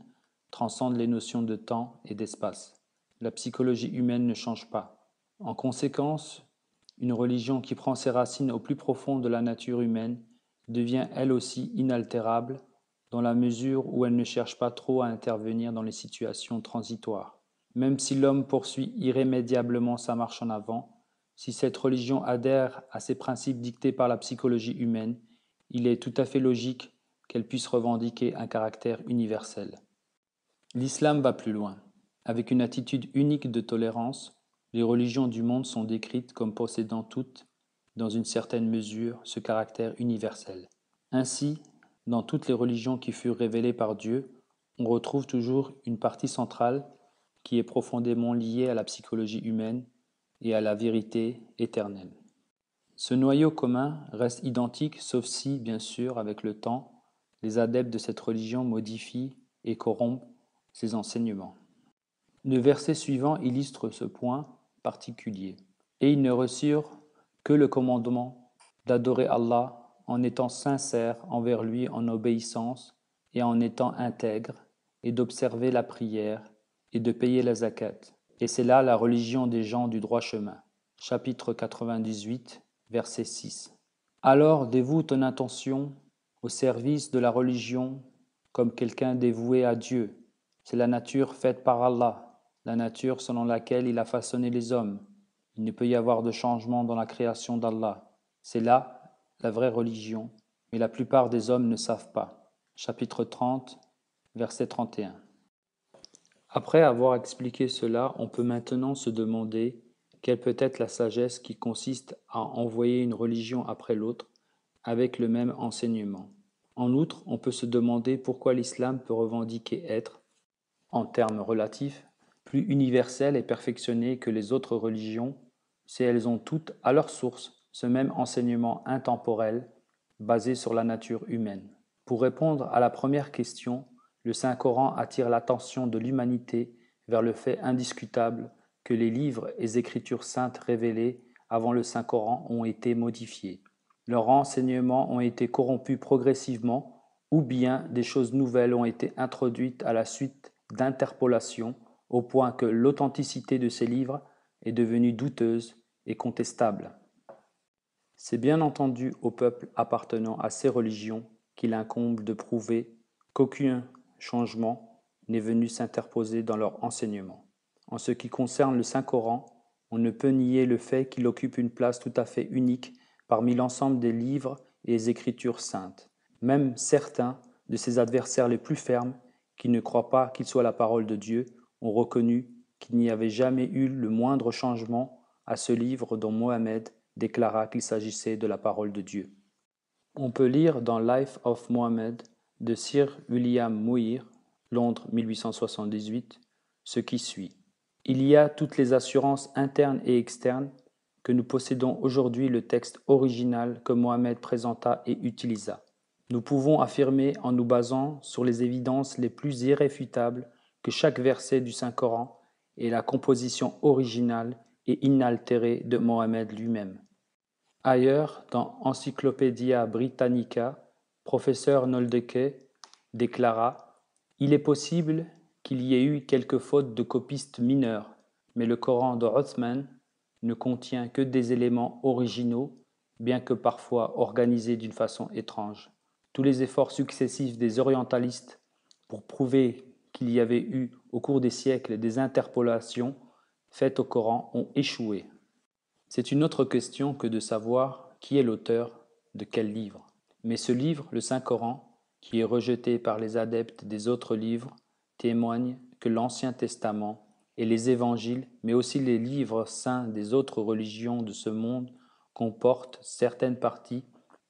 transcende les notions de temps et d'espace. La psychologie humaine ne change pas. En conséquence, une religion qui prend ses racines au plus profond de la nature humaine devient elle aussi inaltérable dans la mesure où elle ne cherche pas trop à intervenir dans les situations transitoires. Même si l'homme poursuit irrémédiablement sa marche en avant, si cette religion adhère à ces principes dictés par la psychologie humaine, il est tout à fait logique qu'elle puisse revendiquer un caractère universel. L'islam va plus loin. Avec une attitude unique de tolérance, les religions du monde sont décrites comme possédant toutes, dans une certaine mesure, ce caractère universel. Ainsi, dans toutes les religions qui furent révélées par Dieu, on retrouve toujours une partie centrale qui est profondément liée à la psychologie humaine et à la vérité éternelle. Ce noyau commun reste identique, sauf si, bien sûr, avec le temps, les adeptes de cette religion modifient et corrompent ses enseignements. Le verset suivant illustre ce point particulier. Et ils ne reçurent que le commandement d'adorer Allah en étant sincères envers lui en obéissance et en étant intègres, et d'observer la prière et de payer la zakat. Et c'est là la religion des gens du droit chemin. Chapitre 98, verset 6. Alors dévoue ton intention au service de la religion comme quelqu'un dévoué à Dieu. C'est la nature faite par Allah, la nature selon laquelle il a façonné les hommes. Il ne peut y avoir de changement dans la création d'Allah. C'est là la vraie religion, mais la plupart des hommes ne savent pas. Chapitre 30, verset 31. Après avoir expliqué cela, on peut maintenant se demander quelle peut être la sagesse qui consiste à envoyer une religion après l'autre avec le même enseignement. En outre, on peut se demander pourquoi l'islam peut revendiquer être, en termes relatifs, plus universel et perfectionné que les autres religions, si elles ont toutes à leur source ce même enseignement intemporel basé sur la nature humaine. Pour répondre à la première question, le Saint-Coran attire l'attention de l'humanité vers le fait indiscutable que les livres et écritures saintes révélées avant le Saint-Coran ont été modifiés. Leurs enseignements ont été corrompus progressivement, ou bien des choses nouvelles ont été introduites à la suite d'interpolations, au point que l'authenticité de ces livres est devenue douteuse et contestable. C'est bien entendu au peuple appartenant à ces religions qu'il incombe de prouver qu'aucun changement n'est venu s'interposer dans leur enseignement. En ce qui concerne le Saint-Coran, on ne peut nier le fait qu'il occupe une place tout à fait unique parmi l'ensemble des livres et des écritures saintes. Même certains de ses adversaires les plus fermes, qui ne croient pas qu'il soit la parole de Dieu, ont reconnu qu'il n'y avait jamais eu le moindre changement à ce livre dont Mohammed déclara qu'il s'agissait de la parole de Dieu. On peut lire dans Life of Mohammed de Sir William Muir, Londres 1878, ce qui suit. Il y a toutes les assurances internes et externes que nous possédons aujourd'hui le texte original que Mohammed présenta et utilisa. Nous pouvons affirmer en nous basant sur les évidences les plus irréfutables que chaque verset du Saint-Coran est la composition originale et inaltérée de Mohammed lui-même. Ailleurs, dans Encyclopædia Britannica, professeur Noldeke déclara « Il est possible qu'il y ait eu quelques fautes de copistes mineurs, mais le Coran de Othman ne contient que des éléments originaux, bien que parfois organisés d'une façon étrange. Tous les efforts successifs des orientalistes pour prouver qu'il y avait eu au cours des siècles des interpolations faites au Coran ont échoué. C'est une autre question que de savoir qui est l'auteur de quel livre. Mais ce livre, le Saint-Coran, qui est rejeté par les adeptes des autres livres, témoigne que l'Ancien Testament et les évangiles, mais aussi les livres saints des autres religions de ce monde, comportent certaines parties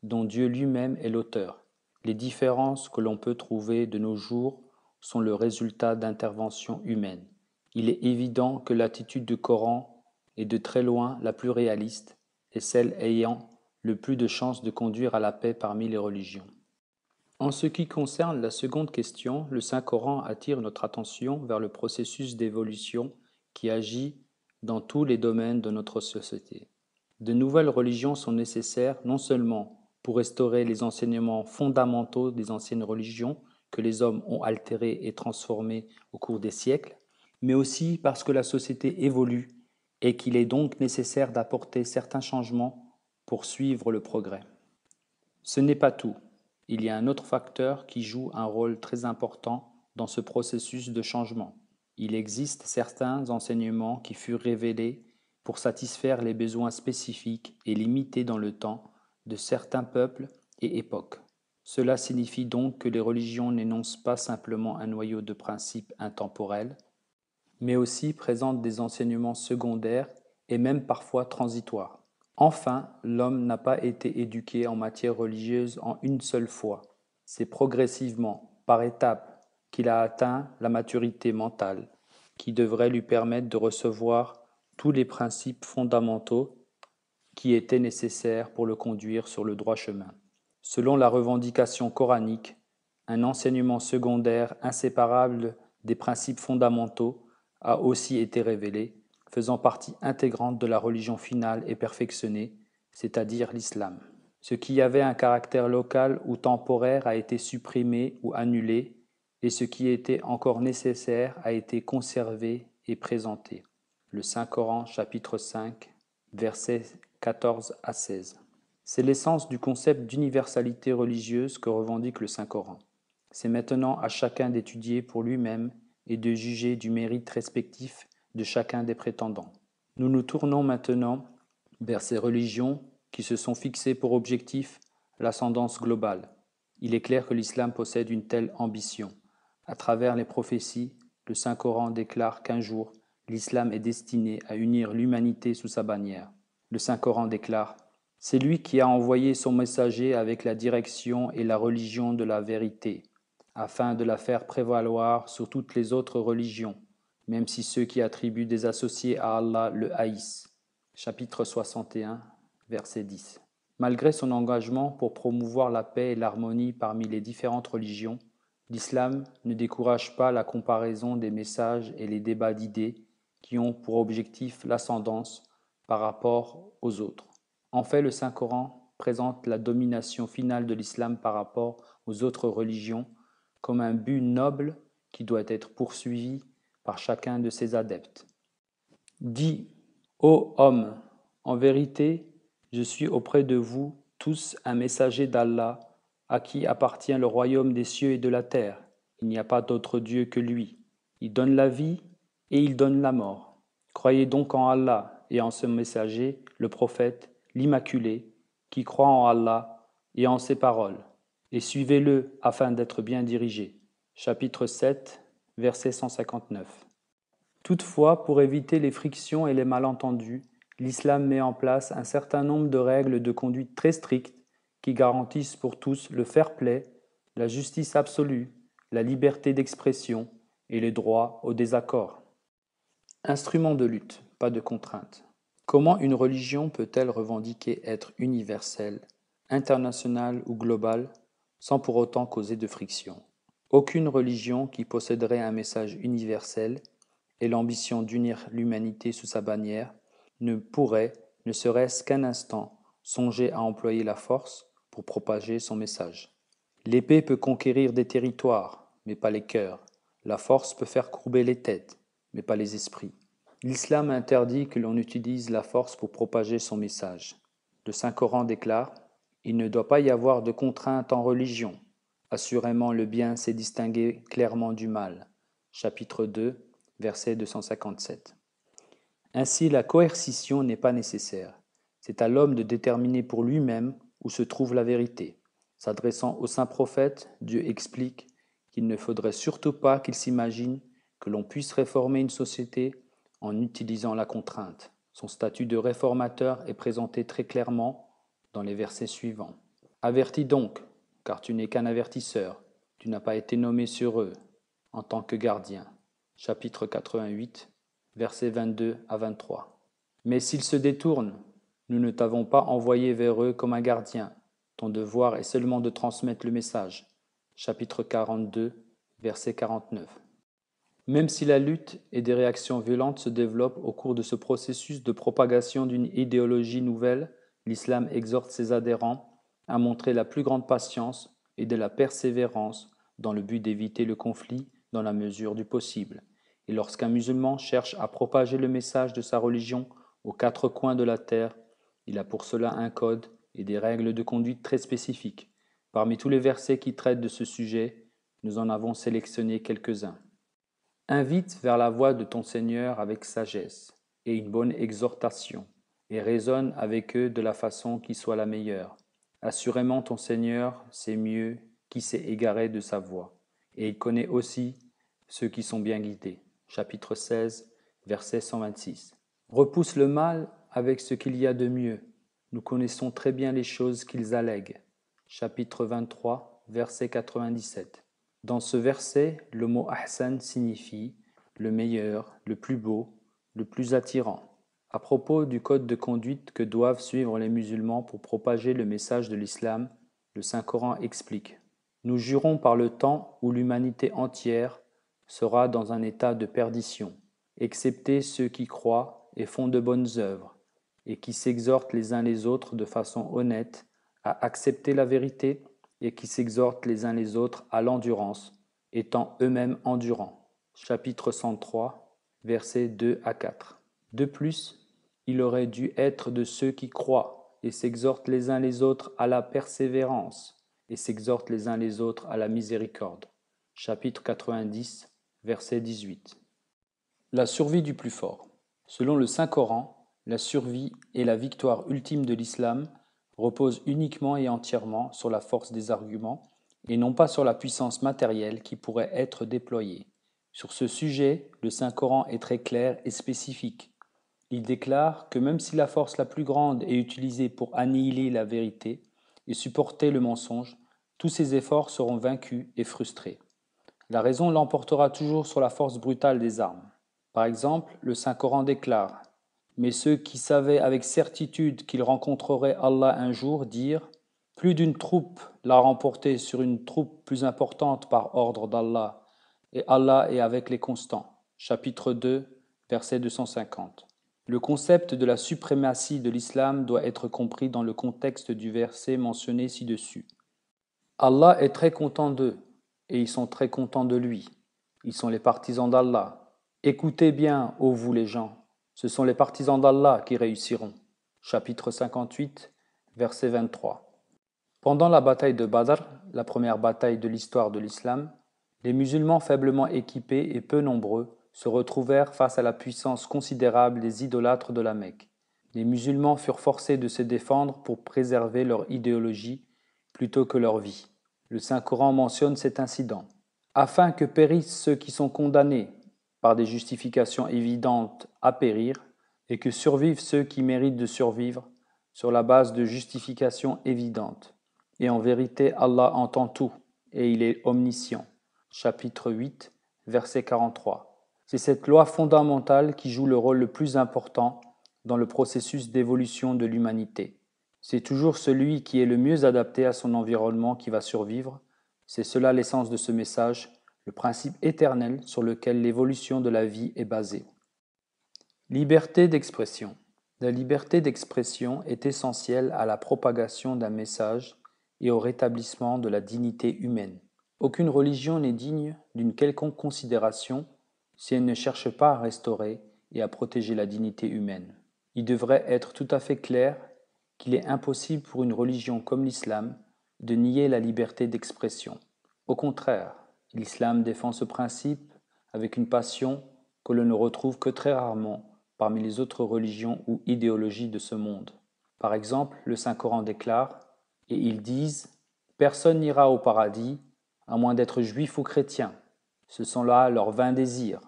dont Dieu lui-même est l'auteur. Les différences que l'on peut trouver de nos jours sont le résultat d'interventions humaines. Il est évident que l'attitude du Coran est de très loin la plus réaliste et celle ayant le plus de chances de conduire à la paix parmi les religions. En ce qui concerne la seconde question, le Saint-Coran attire notre attention vers le processus d'évolution qui agit dans tous les domaines de notre société. De nouvelles religions sont nécessaires non seulement pour restaurer les enseignements fondamentaux des anciennes religions que les hommes ont altérés et transformés au cours des siècles, mais aussi parce que la société évolue et qu'il est donc nécessaire d'apporter certains changements pour suivre le progrès. Ce n'est pas tout. Il y a un autre facteur qui joue un rôle très important dans ce processus de changement. Il existe certains enseignements qui furent révélés pour satisfaire les besoins spécifiques et limités dans le temps de certains peuples et époques. Cela signifie donc que les religions n'énoncent pas simplement un noyau de principes intemporels, mais aussi présentent des enseignements secondaires et même parfois transitoires. Enfin, l'homme n'a pas été éduqué en matière religieuse en une seule fois. C'est progressivement, par étapes, qu'il a atteint la maturité mentale, qui devrait lui permettre de recevoir tous les principes fondamentaux qui étaient nécessaires pour le conduire sur le droit chemin. Selon la revendication coranique, un enseignement secondaire inséparable des principes fondamentaux a aussi été révélé, faisant partie intégrante de la religion finale et perfectionnée, c'est-à-dire l'islam. Ce qui avait un caractère local ou temporaire a été supprimé ou annulé, et ce qui était encore nécessaire a été conservé et présenté. Le Saint-Coran, chapitre 5, versets 14 à 16. C'est l'essence du concept d'universalité religieuse que revendique le Saint-Coran. C'est maintenant à chacun d'étudier pour lui-même et de juger du mérite respectif de chacun des prétendants. Nous nous tournons maintenant vers ces religions qui se sont fixées pour objectif l'ascendance globale. Il est clair que l'islam possède une telle ambition. À travers les prophéties, le Saint-Coran déclare qu'un jour, l'islam est destiné à unir l'humanité sous sa bannière. Le Saint-Coran déclare « C'est lui qui a envoyé son messager avec la direction et la religion de la vérité, afin de la faire prévaloir sur toutes les autres religions, même si ceux qui attribuent des associés à Allah le haïssent. » Chapitre 61, verset 10. Malgré son engagement pour promouvoir la paix et l'harmonie parmi les différentes religions, l'islam ne décourage pas la comparaison des messages et les débats d'idées qui ont pour objectif l'ascendance par rapport aux autres. En fait, le Saint-Coran présente la domination finale de l'islam par rapport aux autres religions comme un but noble qui doit être poursuivi par chacun de ses adeptes. Dis, ô homme, en vérité, je suis auprès de vous tous un messager d'Allah, à qui appartient le royaume des cieux et de la terre. Il n'y a pas d'autre Dieu que lui. Il donne la vie et il donne la mort. Croyez donc en Allah et en ce messager, le prophète, l'Immaculé, qui croit en Allah et en ses paroles, et suivez-le afin d'être bien dirigé. Chapitre 7, verset 159. Toutefois, pour éviter les frictions et les malentendus, l'islam met en place un certain nombre de règles de conduite très strictes qui garantissent pour tous le fair-play, la justice absolue, la liberté d'expression et le droit au désaccord. Instrument de lutte, pas de contrainte. Comment une religion peut-elle revendiquer être universelle, internationale ou globale sans pour autant causer de friction? Aucune religion qui posséderait un message universel et l'ambition d'unir l'humanité sous sa bannière ne pourrait, ne serait-ce qu'un instant, songer à employer la force pour propager son message. L'épée peut conquérir des territoires, mais pas les cœurs. La force peut faire courber les têtes, mais pas les esprits. L'islam interdit que l'on utilise la force pour propager son message. Le Saint-Coran déclare « Il ne doit pas y avoir de contrainte en religion. Assurément, le bien sait distinguer clairement du mal. » Chapitre 2, verset 257. Ainsi, la coercition n'est pas nécessaire. C'est à l'homme de déterminer pour lui-même où se trouve la vérité. S'adressant au saint prophète, Dieu explique qu'il ne faudrait surtout pas qu'il s'imagine que l'on puisse réformer une société en utilisant la contrainte. Son statut de réformateur est présenté très clairement dans les versets suivants. Avertis donc, car tu n'es qu'un avertisseur, tu n'as pas été nommé sur eux en tant que gardien. Chapitre 88, versets 22 à 23. Mais s'ils se détournent, nous ne t'avons pas envoyé vers eux comme un gardien. Ton devoir est seulement de transmettre le message. Chapitre 42, verset 49. Même si la lutte et des réactions violentes se développent au cours de ce processus de propagation d'une idéologie nouvelle, l'islam exhorte ses adhérents à montrer la plus grande patience et de la persévérance dans le but d'éviter le conflit dans la mesure du possible. Et lorsqu'un musulman cherche à propager le message de sa religion aux quatre coins de la terre, il a pour cela un code et des règles de conduite très spécifiques. Parmi tous les versets qui traitent de ce sujet, nous en avons sélectionné quelques-uns. Invite vers la voie de ton Seigneur avec sagesse et une bonne exhortation, et raisonne avec eux de la façon qui soit la meilleure. Assurément ton Seigneur sait mieux qui s'est égaré de sa voie, et il connaît aussi ceux qui sont bien guidés. Chapitre 16, verset 126. Repousse le mal avec ce qu'il y a de mieux. Nous connaissons très bien les choses qu'ils allèguent. Chapitre 23, verset 97. Dans ce verset, le mot ahsan signifie le meilleur, le plus beau, le plus attirant. À propos du code de conduite que doivent suivre les musulmans pour propager le message de l'islam, le Saint-Coran explique: Nous jurons par le temps où l'humanité entière sera dans un état de perdition, excepté ceux qui croient et font de bonnes œuvres, et qui s'exhortent les uns les autres de façon honnête à accepter la vérité et qui s'exhortent les uns les autres à l'endurance, étant eux-mêmes endurants. Chapitre 103, versets 2 à 4. De plus, il aurait dû être de ceux qui croient et s'exhortent les uns les autres à la persévérance et s'exhortent les uns les autres à la miséricorde. Chapitre 90, verset 18. La survie du plus fort. Selon le Saint-Coran, la survie et la victoire ultime de l'islam repose uniquement et entièrement sur la force des arguments et non pas sur la puissance matérielle qui pourrait être déployée. Sur ce sujet, le Saint-Coran est très clair et spécifique. Il déclare que même si la force la plus grande est utilisée pour annihiler la vérité et supporter le mensonge, tous ces efforts seront vaincus et frustrés. La raison l'emportera toujours sur la force brutale des armes. Par exemple, le Saint-Coran déclare: Mais ceux qui savaient avec certitude qu'ils rencontreraient Allah un jour dirent: Plus d'une troupe l'a remporté sur une troupe plus importante par ordre d'Allah, et Allah est avec les constants. Chapitre 2, verset 250. Le concept de la suprématie de l'islam doit être compris dans le contexte du verset mentionné ci-dessus. Allah est très content d'eux, et ils sont très contents de lui. Ils sont les partisans d'Allah. Écoutez bien, ô vous les gens, ce sont les partisans d'Allah qui réussiront. Chapitre 58, verset 23. Pendant la bataille de Badr, la première bataille de l'histoire de l'islam, les musulmans faiblement équipés et peu nombreux se retrouvèrent face à la puissance considérable des idolâtres de la Mecque. Les musulmans furent forcés de se défendre pour préserver leur idéologie plutôt que leur vie. Le Saint-Coran mentionne cet incident. Afin que périssent ceux qui sont condamnés par des justifications évidentes à périr, et que survivent ceux qui méritent de survivre sur la base de justifications évidentes. Et en vérité, Allah entend tout, et il est omniscient. Chapitre 8, verset 43. C'est cette loi fondamentale qui joue le rôle le plus important dans le processus d'évolution de l'humanité. C'est toujours celui qui est le mieux adapté à son environnement qui va survivre. C'est cela l'essence de ce message, le principe éternel sur lequel l'évolution de la vie est basée. Liberté d'expression. La liberté d'expression est essentielle à la propagation d'un message et au rétablissement de la dignité humaine. Aucune religion n'est digne d'une quelconque considération si elle ne cherche pas à restaurer et à protéger la dignité humaine. Il devrait être tout à fait clair qu'il est impossible pour une religion comme l'islam de nier la liberté d'expression. Au contraire, l'islam défend ce principe avec une passion que l'on ne retrouve que très rarement parmi les autres religions ou idéologies de ce monde. Par exemple, le Saint-Coran déclare: « Et ils disent, personne n'ira au paradis, à moins d'être juif ou chrétien. Ce sont là leurs vains désirs.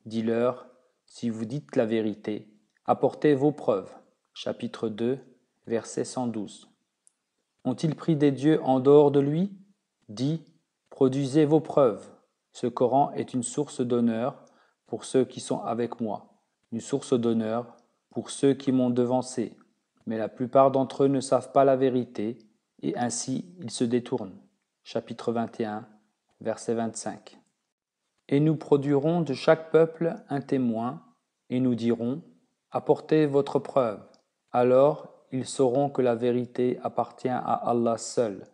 Dis-leur, si vous dites la vérité, apportez vos preuves. » Chapitre 2, verset 112. Ont-ils pris des dieux en dehors de lui? Dis, produisez vos preuves. Ce Coran est une source d'honneur pour ceux qui sont avec moi, une source d'honneur pour ceux qui m'ont devancé. Mais la plupart d'entre eux ne savent pas la vérité, et ainsi ils se détournent. Chapitre 21, verset 25. Et nous produirons de chaque peuple un témoin, et nous dirons, apportez votre preuve. Alors ils sauront que la vérité appartient à Allah seul,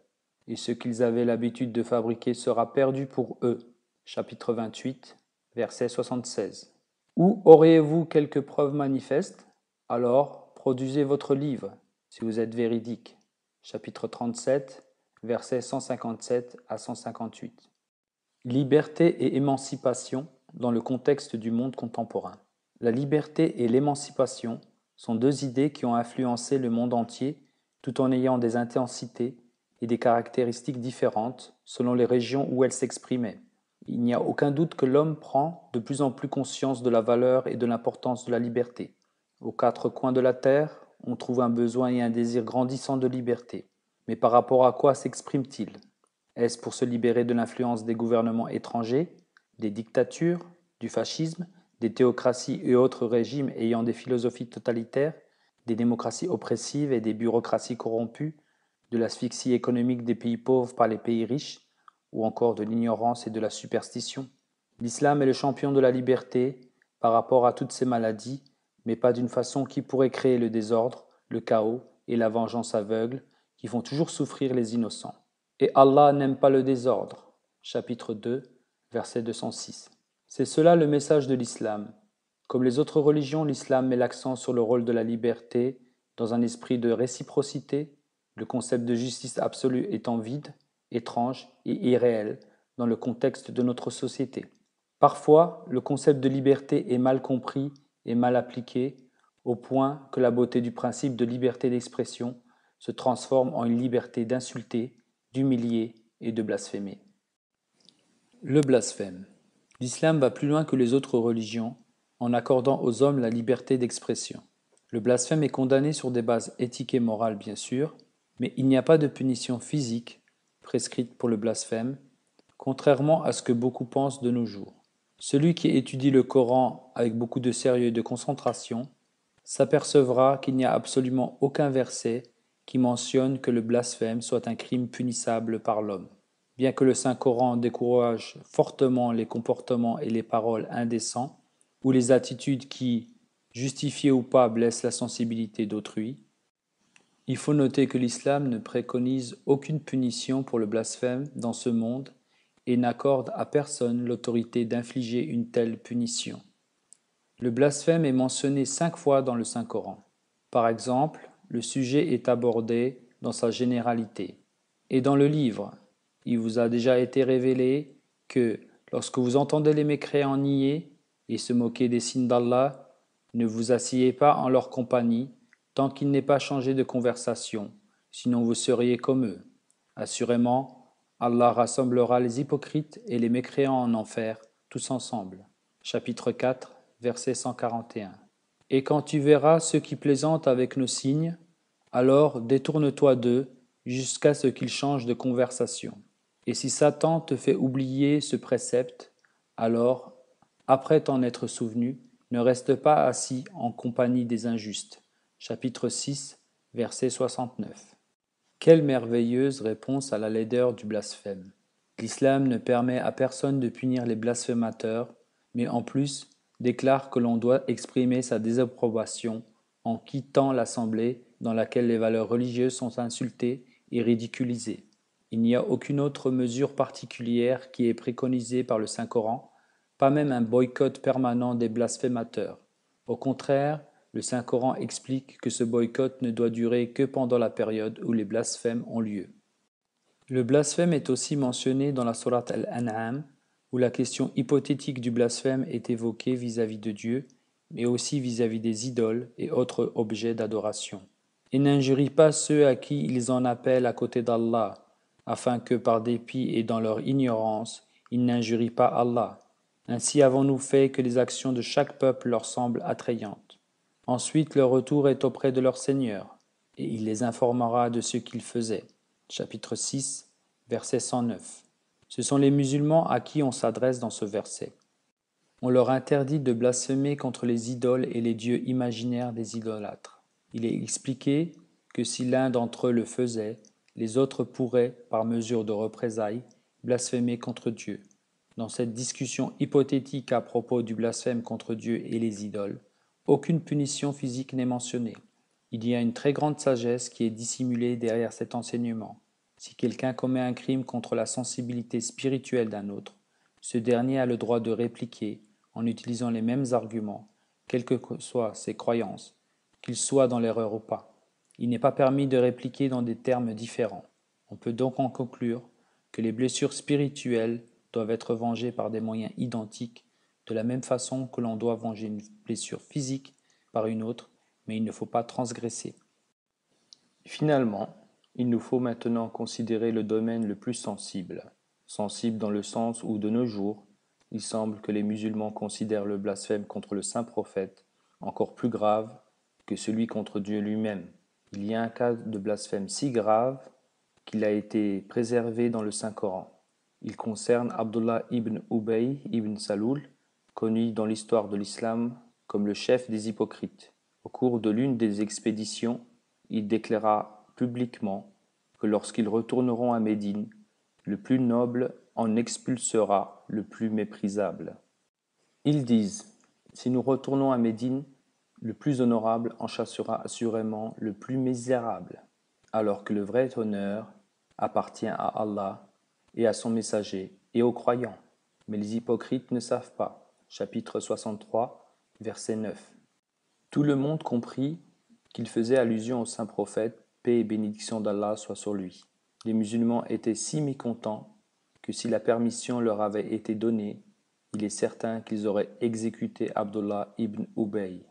et ce qu'ils avaient l'habitude de fabriquer sera perdu pour eux. Chapitre 28, verset 76. Ou auriez-vous quelques preuves manifestes? Alors produisez votre livre, si vous êtes véridique. Chapitre 37, versets 157 à 158. Liberté et émancipation dans le contexte du monde contemporain. La liberté et l'émancipation sont deux idées qui ont influencé le monde entier tout en ayant des intensités et des caractéristiques différentes selon les régions où elles s'exprimaient. Il n'y a aucun doute que l'homme prend de plus en plus conscience de la valeur et de l'importance de la liberté. Aux quatre coins de la terre, on trouve un besoin et un désir grandissant de liberté. Mais par rapport à quoi s'exprime-t-il? Est-ce pour se libérer de l'influence des gouvernements étrangers, des dictatures, du fascisme, des théocraties et autres régimes ayant des philosophies totalitaires, des démocraties oppressives et des bureaucraties corrompues, de l'asphyxie économique des pays pauvres par les pays riches, ou encore de l'ignorance et de la superstition? L'islam est le champion de la liberté par rapport à toutes ces maladies, mais pas d'une façon qui pourrait créer le désordre, le chaos et la vengeance aveugle qui font toujours souffrir les innocents. Et Allah n'aime pas le désordre. Chapitre 2, verset 206. C'est cela le message de l'islam. Comme les autres religions, l'islam met l'accent sur le rôle de la liberté dans un esprit de réciprocité, le concept de justice absolue étant vide, étrange et irréel dans le contexte de notre société. Parfois, le concept de liberté est mal compris et mal appliqué, au point que la beauté du principe de liberté d'expression se transforme en une liberté d'insulter, d'humilier et de blasphémer. Le blasphème. L'islam va plus loin que les autres religions en accordant aux hommes la liberté d'expression. Le blasphème est condamné sur des bases éthiques et morales bien sûr, mais il n'y a pas de punition physique prescrite pour le blasphème, contrairement à ce que beaucoup pensent de nos jours. Celui qui étudie le Coran avec beaucoup de sérieux et de concentration s'apercevra qu'il n'y a absolument aucun verset qui mentionne que le blasphème soit un crime punissable par l'homme. Bien que le Saint-Coran décourage fortement les comportements et les paroles indécents ou les attitudes qui, justifiées ou pas, blessent la sensibilité d'autrui, il faut noter que l'islam ne préconise aucune punition pour le blasphème dans ce monde et n'accorde à personne l'autorité d'infliger une telle punition. Le blasphème est mentionné 5 fois dans le Saint-Coran. Par exemple, le sujet est abordé dans sa généralité. Et dans le livre, il vous a déjà été révélé que lorsque vous entendez les mécréants nier et se moquer des signes d'Allah, ne vous asseyez pas en leur compagnie tant qu'il n'est pas changé de conversation, sinon vous seriez comme eux. Assurément, Allah rassemblera les hypocrites et les mécréants en enfer, tous ensemble. Chapitre 4, verset 141. Et quand tu verras ceux qui plaisantent avec nos signes, alors détourne-toi d'eux jusqu'à ce qu'ils changent de conversation. Et si Satan te fait oublier ce précepte, alors, après t'en être souvenu, ne reste pas assis en compagnie des injustes. Chapitre 6, verset 69. Quelle merveilleuse réponse à la laideur du blasphème. L'islam ne permet à personne de punir les blasphémateurs, mais en plus déclare que l'on doit exprimer sa désapprobation en quittant l'assemblée dans laquelle les valeurs religieuses sont insultées et ridiculisées. Il n'y a aucune autre mesure particulière qui est préconisée par le Saint-Coran, pas même un boycott permanent des blasphémateurs. Au contraire, le Saint-Coran explique que ce boycott ne doit durer que pendant la période où les blasphèmes ont lieu. Le blasphème est aussi mentionné dans la sourate Al-An'am, où la question hypothétique du blasphème est évoquée vis-à-vis de Dieu, mais aussi vis-à-vis des idoles et autres objets d'adoration. Et n'injurie pas ceux à qui ils en appellent à côté d'Allah, afin que par dépit et dans leur ignorance, ils n'injurient pas Allah. Ainsi avons-nous fait que les actions de chaque peuple leur semblent attrayantes. Ensuite leur retour est auprès de leur Seigneur, et il les informera de ce qu'ils faisaient. chapitre 6, verset 109. Ce sont les musulmans à qui on s'adresse dans ce verset. On leur interdit de blasphémer contre les idoles et les dieux imaginaires des idolâtres. Il est expliqué que si l'un d'entre eux le faisait, les autres pourraient, par mesure de représailles, blasphémer contre Dieu. Dans cette discussion hypothétique à propos du blasphème contre Dieu et les idoles, aucune punition physique n'est mentionnée. Il y a une très grande sagesse qui est dissimulée derrière cet enseignement. Si quelqu'un commet un crime contre la sensibilité spirituelle d'un autre, ce dernier a le droit de répliquer en utilisant les mêmes arguments, quelles que soient ses croyances, qu'il soit dans l'erreur ou pas. Il n'est pas permis de répliquer dans des termes différents. On peut donc en conclure que les blessures spirituelles doivent être vengées par des moyens identiques, de la même façon que l'on doit venger une blessure physique par une autre, mais il ne faut pas transgresser. Finalement, il nous faut maintenant considérer le domaine le plus sensible. Sensible dans le sens où, de nos jours, il semble que les musulmans considèrent le blasphème contre le saint prophète encore plus grave que celui contre Dieu lui-même. Il y a un cas de blasphème si grave qu'il a été préservé dans le Saint-Coran. Il concerne Abdullah ibn Ubay ibn Saloul, connu dans l'histoire de l'islam comme le chef des hypocrites. Au cours de l'une des expéditions, il déclara publiquement que lorsqu'ils retourneront à Médine, le plus noble en expulsera le plus méprisable. Ils disent, si nous retournons à Médine, le plus honorable en chassera assurément le plus misérable, alors que le vrai honneur appartient à Allah et à son messager et aux croyants. Mais les hypocrites ne savent pas. Chapitre 63, verset 9. Tout le monde comprit qu'il faisait allusion au saint prophète, paix et bénédiction d'Allah soit sur lui. Les musulmans étaient si mécontents que si la permission leur avait été donnée, il est certain qu'ils auraient exécuté Abdullah ibn Ubay.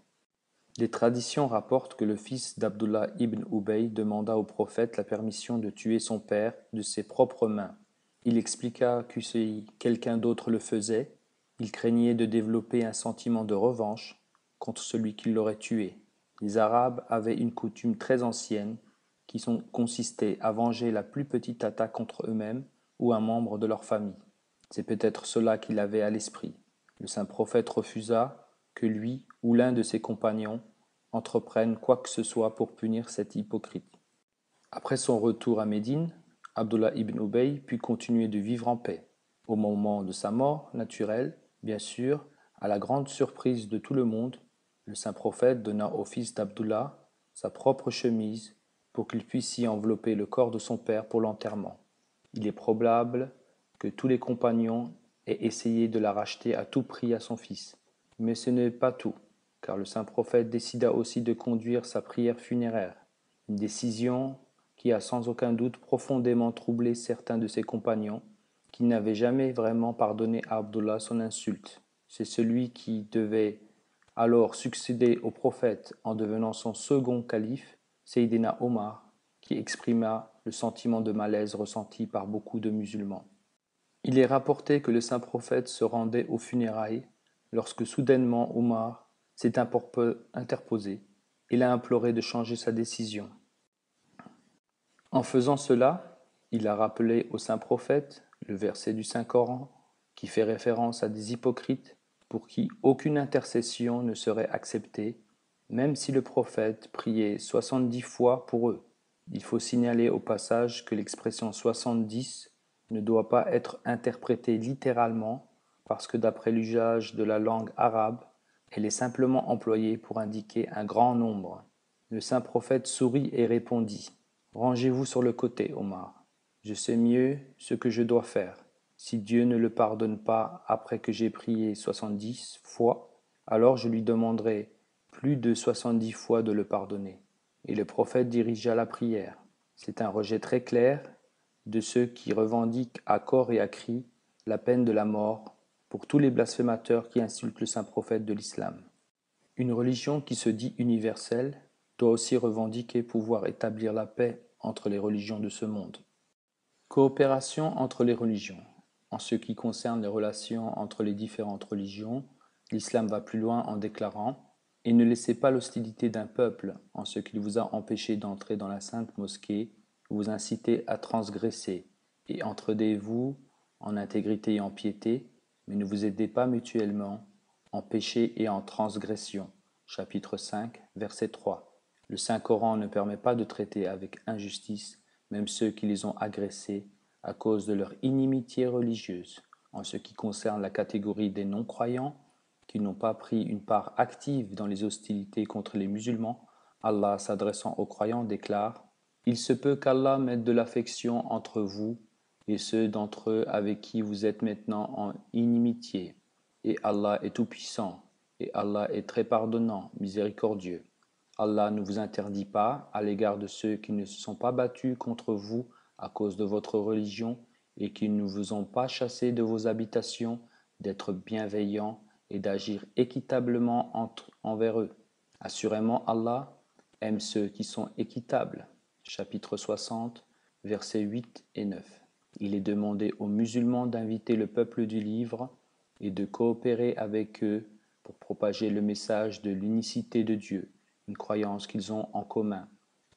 Les traditions rapportent que le fils d'Abdullah ibn Ubay demanda au prophète la permission de tuer son père de ses propres mains. Il expliqua que si quelqu'un d'autre le faisait, il craignait de développer un sentiment de revanche contre celui qui l'aurait tué. Les Arabes avaient une coutume très ancienne qui consistait à venger la plus petite attaque contre eux-mêmes ou un membre de leur famille. C'est peut-être cela qu'il avait à l'esprit. Le saint prophète refusa que lui ou l'un de ses compagnons entreprenne quoi que ce soit pour punir cet hypocrite. Après son retour à Médine, Abdullah ibn Ubay put continuer de vivre en paix. Au moment de sa mort naturelle, bien sûr, à la grande surprise de tout le monde, le saint prophète donna au fils d'Abdullah sa propre chemise pour qu'il puisse y envelopper le corps de son père pour l'enterrement. Il est probable que tous les compagnons aient essayé de la racheter à tout prix à son fils. Mais ce n'est pas tout, car le saint prophète décida aussi de conduire sa prière funéraire, une décision qui a sans aucun doute profondément troublé certains de ses compagnons, qui n'avaient jamais vraiment pardonné à Abdullah son insulte. C'est celui qui devait alors succéder au prophète en devenant son second calife, Seydina Omar, qui exprima le sentiment de malaise ressenti par beaucoup de musulmans. Il est rapporté que le saint prophète se rendait aux funérailles lorsque soudainement Omar s'est interposé et l'a imploré de changer sa décision. En faisant cela, il a rappelé au saint prophète le verset du Saint-Coran qui fait référence à des hypocrites pour qui aucune intercession ne serait acceptée, même si le prophète priait 70 fois pour eux. Il faut signaler au passage que l'expression 70 ne doit pas être interprétée littéralement parce que d'après l'usage de la langue arabe, elle est simplement employée pour indiquer un grand nombre. Le saint prophète sourit et répondit « Rangez-vous sur le côté, Omar. Je sais mieux ce que je dois faire. Si Dieu ne le pardonne pas après que j'ai prié 70 fois, alors je lui demanderai plus de 70 fois de le pardonner. » Et le prophète dirigea la prière. C'est un rejet très clair de ceux qui revendiquent à corps et à cri la peine de la mort pour tous les blasphémateurs qui insultent le saint prophète de l'islam. Une religion qui se dit universelle doit aussi revendiquer pouvoir établir la paix entre les religions de ce monde. Coopération entre les religions. En ce qui concerne les relations entre les différentes religions, l'islam va plus loin en déclarant « Et ne laissez pas l'hostilité d'un peuple en ce qu'il vous a empêché d'entrer dans la sainte mosquée vous inciter à transgresser, et entretenez-vous en intégrité et en piété, mais ne vous aidez pas mutuellement en péché et en transgression. Chapitre 5, verset 3. Le Saint-Coran ne permet pas de traiter avec injustice même ceux qui les ont agressés à cause de leur inimitié religieuse. En ce qui concerne la catégorie des non-croyants, qui n'ont pas pris une part active dans les hostilités contre les musulmans, Allah, s'adressant aux croyants, déclare « Il se peut qu'Allah mette de l'affection entre vous et ceux d'entre eux avec qui vous êtes maintenant en inimitié. Et Allah est tout-puissant, et Allah est très pardonnant, miséricordieux. Allah ne vous interdit pas, à l'égard de ceux qui ne se sont pas battus contre vous à cause de votre religion et qui ne vous ont pas chassé de vos habitations, d'être bienveillant et d'agir équitablement envers eux. Assurément, Allah aime ceux qui sont équitables. » Chapitre 60, versets 8 et 9. Il est demandé aux musulmans d'inviter le peuple du livre et de coopérer avec eux pour propager le message de l'unicité de Dieu, une croyance qu'ils ont en commun.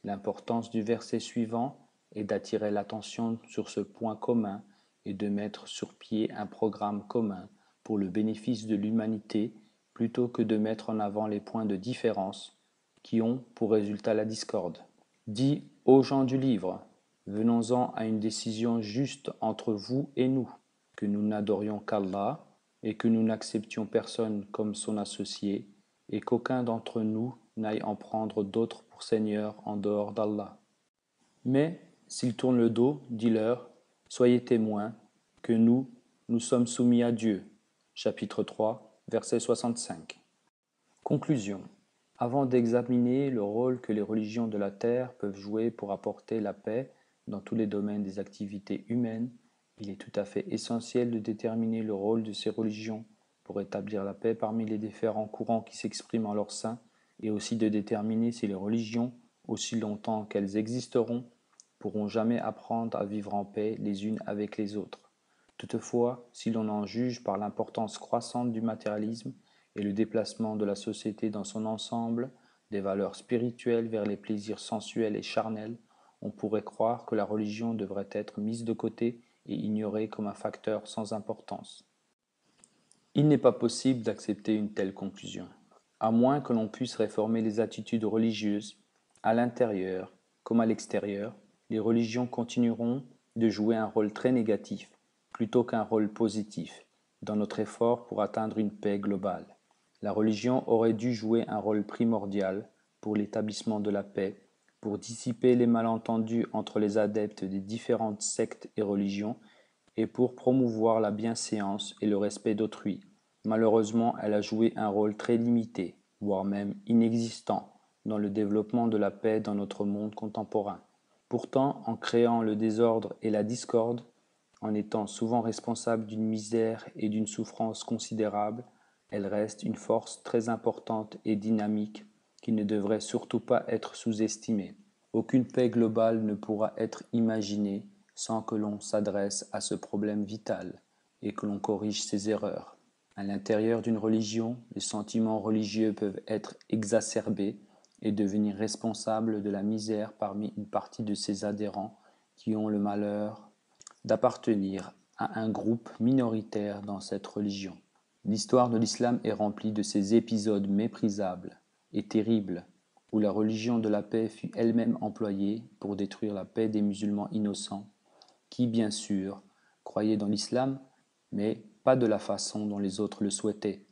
L'importance du verset suivant est d'attirer l'attention sur ce point commun et de mettre sur pied un programme commun pour le bénéfice de l'humanité plutôt que de mettre en avant les points de différence qui ont pour résultat la discorde. Dis aux gens du livre, venons-en à une décision juste entre vous et nous, que nous n'adorions qu'Allah et que nous n'acceptions personne comme son associé et qu'aucun d'entre nous n'aille en prendre d'autres pour Seigneur en dehors d'Allah. Mais s'ils tournent le dos, dis-leur, soyez témoins que nous sommes soumis à Dieu. Chapitre 3, verset 65. Conclusion. Avant d'examiner le rôle que les religions de la terre peuvent jouer pour apporter la paix dans tous les domaines des activités humaines, il est tout à fait essentiel de déterminer le rôle de ces religions pour établir la paix parmi les différents courants qui s'expriment en leur sein, et aussi de déterminer si les religions, aussi longtemps qu'elles existeront, pourront jamais apprendre à vivre en paix les unes avec les autres. Toutefois, si l'on en juge par l'importance croissante du matérialisme et le déplacement de la société dans son ensemble, des valeurs spirituelles vers les plaisirs sensuels et charnels, on pourrait croire que la religion devrait être mise de côté et ignorée comme un facteur sans importance. Il n'est pas possible d'accepter une telle conclusion, à moins que l'on puisse réformer les attitudes religieuses, à l'intérieur comme à l'extérieur. Les religions continueront de jouer un rôle très négatif, plutôt qu'un rôle positif, dans notre effort pour atteindre une paix globale. La religion aurait dû jouer un rôle primordial pour l'établissement de la paix, pour dissiper les malentendus entre les adeptes des différentes sectes et religions, et pour promouvoir la bienséance et le respect d'autrui. Malheureusement, elle a joué un rôle très limité, voire même inexistant, dans le développement de la paix dans notre monde contemporain. Pourtant, en créant le désordre et la discorde, en étant souvent responsable d'une misère et d'une souffrance considérables, elle reste une force très importante et dynamique qui ne devrait surtout pas être sous-estimée. Aucune paix globale ne pourra être imaginée sans que l'on s'adresse à ce problème vital et que l'on corrige ses erreurs. À l'intérieur d'une religion, les sentiments religieux peuvent être exacerbés et devenir responsables de la misère parmi une partie de ses adhérents qui ont le malheur d'appartenir à un groupe minoritaire dans cette religion. L'histoire de l'islam est remplie de ces épisodes méprisables et terribles où la religion de la paix fut elle-même employée pour détruire la paix des musulmans innocents qui, bien sûr, croyaient dans l'islam, mais pas de la façon dont les autres le souhaitaient.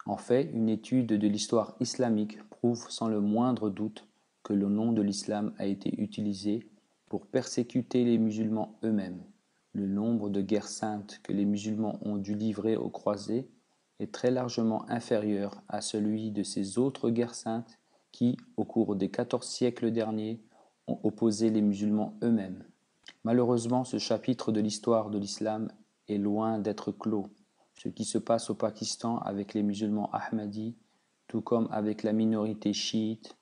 En fait, une étude de l'histoire islamique prouve sans le moindre doute que le nom de l'islam a été utilisé pour persécuter les musulmans eux-mêmes. Le nombre de guerres saintes que les musulmans ont dû livrer aux croisés est très largement inférieur à celui de ces autres guerres saintes qui, au cours des 14 siècles derniers, ont opposé les musulmans eux-mêmes. Malheureusement, ce chapitre de l'histoire de l'islam est loin d'être clos. Ce qui se passe au Pakistan avec les musulmans ahmadis, tout comme avec la minorité chiite,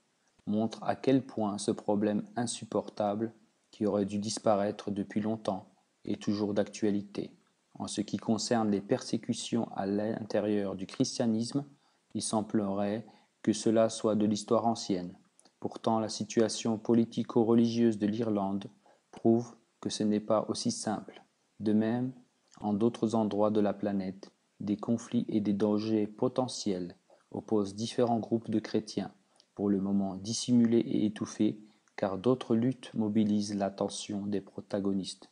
montre à quel point ce problème insupportable, qui aurait dû disparaître depuis longtemps, est toujours d'actualité. En ce qui concerne les persécutions à l'intérieur du christianisme, il semblerait que cela soit de l'histoire ancienne. Pourtant, la situation politico-religieuse de l'Irlande prouve que ce n'est pas aussi simple. De même, en d'autres endroits de la planète, des conflits et des dangers potentiels opposent différents groupes de chrétiens, pour le moment dissimulés et étouffés, car d'autres luttes mobilisent l'attention des protagonistes.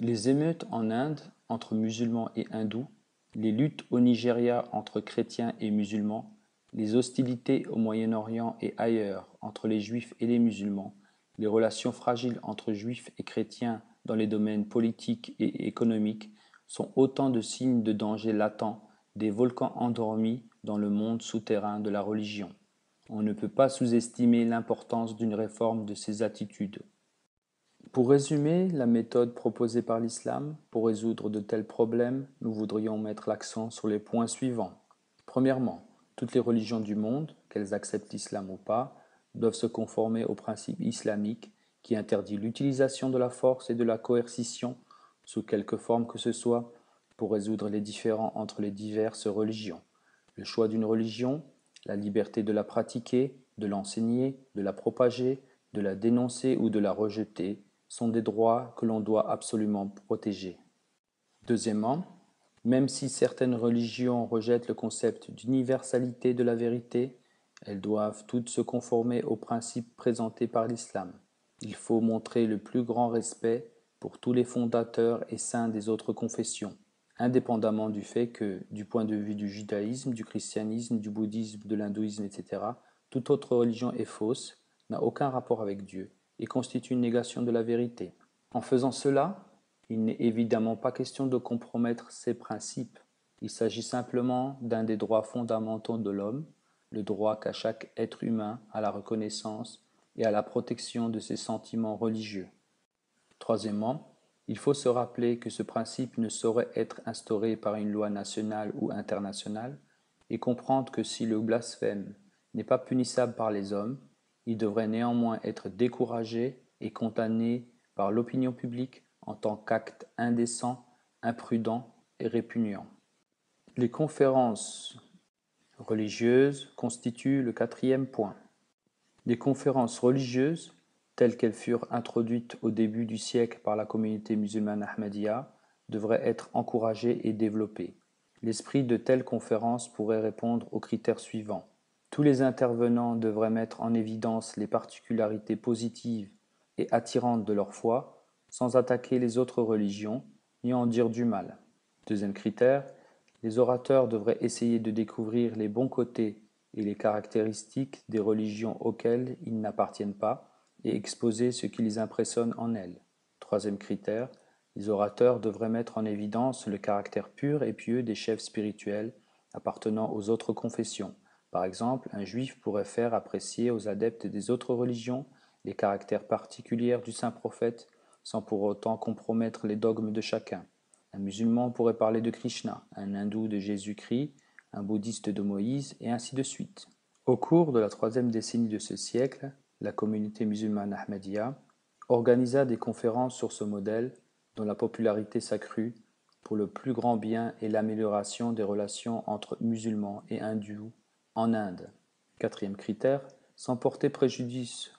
Les émeutes en Inde entre musulmans et hindous, les luttes au Nigeria entre chrétiens et musulmans, les hostilités au Moyen-Orient et ailleurs entre les juifs et les musulmans, les relations fragiles entre juifs et chrétiens dans les domaines politiques et économiques sont autant de signes de danger latent, des volcans endormis dans le monde souterrain de la religion. On ne peut pas sous-estimer l'importance d'une réforme de ces attitudes. Pour résumer la méthode proposée par l'islam pour résoudre de tels problèmes, nous voudrions mettre l'accent sur les points suivants. Premièrement, toutes les religions du monde, qu'elles acceptent l'islam ou pas, doivent se conformer au principe islamique qui interdit l'utilisation de la force et de la coercition, sous quelque forme que ce soit, pour résoudre les différends entre les diverses religions. Le choix d'une religion, la liberté de la pratiquer, de l'enseigner, de la propager, de la dénoncer ou de la rejeter, sont des droits que l'on doit absolument protéger. Deuxièmement, même si certaines religions rejettent le concept d'universalité de la vérité, elles doivent toutes se conformer aux principes présentés par l'islam. Il faut montrer le plus grand respect pour tous les fondateurs et saints des autres confessions, indépendamment du fait que, du point de vue du judaïsme, du christianisme, du bouddhisme, de l'hindouisme, etc., toute autre religion est fausse, n'a aucun rapport avec Dieu et constitue une négation de la vérité. En faisant cela, il n'est évidemment pas question de compromettre ces principes. Il s'agit simplement d'un des droits fondamentaux de l'homme, le droit qu'a chaque être humain à la reconnaissance et à la protection de ses sentiments religieux. Troisièmement, il faut se rappeler que ce principe ne saurait être instauré par une loi nationale ou internationale et comprendre que si le blasphème n'est pas punissable par les hommes, il devrait néanmoins être découragé et condamné par l'opinion publique en tant qu'acte indécent, imprudent et répugnant. Les conférences religieuses constituent le quatrième point. Les conférences religieuses, telles qu'elles furent introduites au début du siècle par la communauté musulmane Ahmadiyya, devraient être encouragées et développées. L'esprit de telles conférences pourrait répondre aux critères suivants. Tous les intervenants devraient mettre en évidence les particularités positives et attirantes de leur foi, sans attaquer les autres religions, ni en dire du mal. Deuxième critère, les orateurs devraient essayer de découvrir les bons côtés et les caractéristiques des religions auxquelles ils n'appartiennent pas et exposer ce qui les impressionne en elles. Troisième critère, les orateurs devraient mettre en évidence le caractère pur et pieux des chefs spirituels appartenant aux autres confessions. Par exemple, un juif pourrait faire apprécier aux adeptes des autres religions les caractères particuliers du saint prophète sans pour autant compromettre les dogmes de chacun. Un musulman pourrait parler de Krishna, un hindou de Jésus-Christ, un bouddhiste de Moïse, et ainsi de suite. Au cours de la troisième décennie de ce siècle, la communauté musulmane Ahmadiyya organisa des conférences sur ce modèle dont la popularité s'accrut pour le plus grand bien et l'amélioration des relations entre musulmans et hindous en Inde. Quatrième critère, sans porter préjudice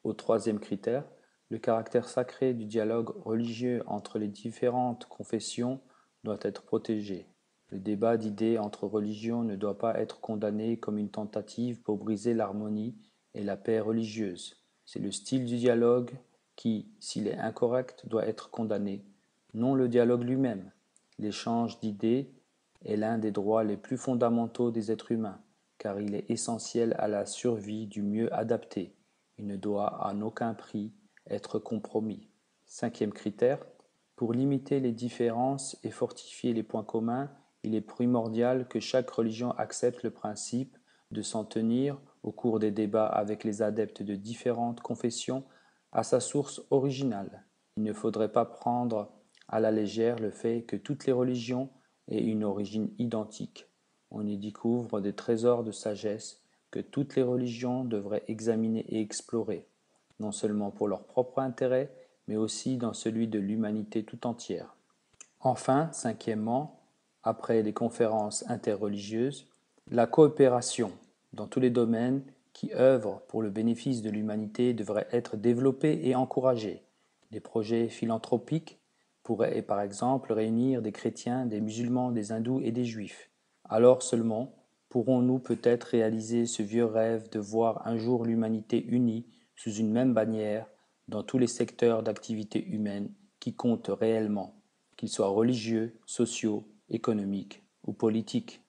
au troisième critère, le caractère sacré du dialogue religieux entre les différentes confessions doit être protégé. Le débat d'idées entre religions ne doit pas être condamné comme une tentative pour briser l'harmonie et la paix religieuse. C'est le style du dialogue qui, s'il est incorrect, doit être condamné, non le dialogue lui-même. L'échange d'idées est l'un des droits les plus fondamentaux des êtres humains, car il est essentiel à la survie du mieux adapté. Il ne doit à aucun prix être compromis. Cinquième critère, pour limiter les différences et fortifier les points communs, il est primordial que chaque religion accepte le principe de s'en tenir, au cours des débats avec les adeptes de différentes confessions, à sa source originale. Il ne faudrait pas prendre à la légère le fait que toutes les religions aient une origine identique. On y découvre des trésors de sagesse que toutes les religions devraient examiner et explorer, non seulement pour leur propre intérêt, mais aussi dans celui de l'humanité tout entière. Enfin, cinquièmement, après les conférences interreligieuses, la coopération dans tous les domaines qui œuvrent pour le bénéfice de l'humanité devrait être développée et encouragée. Des projets philanthropiques pourraient par exemple réunir des chrétiens, des musulmans, des hindous et des juifs. Alors seulement pourrons-nous peut-être réaliser ce vieux rêve de voir un jour l'humanité unie sous une même bannière dans tous les secteurs d'activité humaine qui comptent réellement, qu'ils soient religieux, sociaux, économiques ou politiques.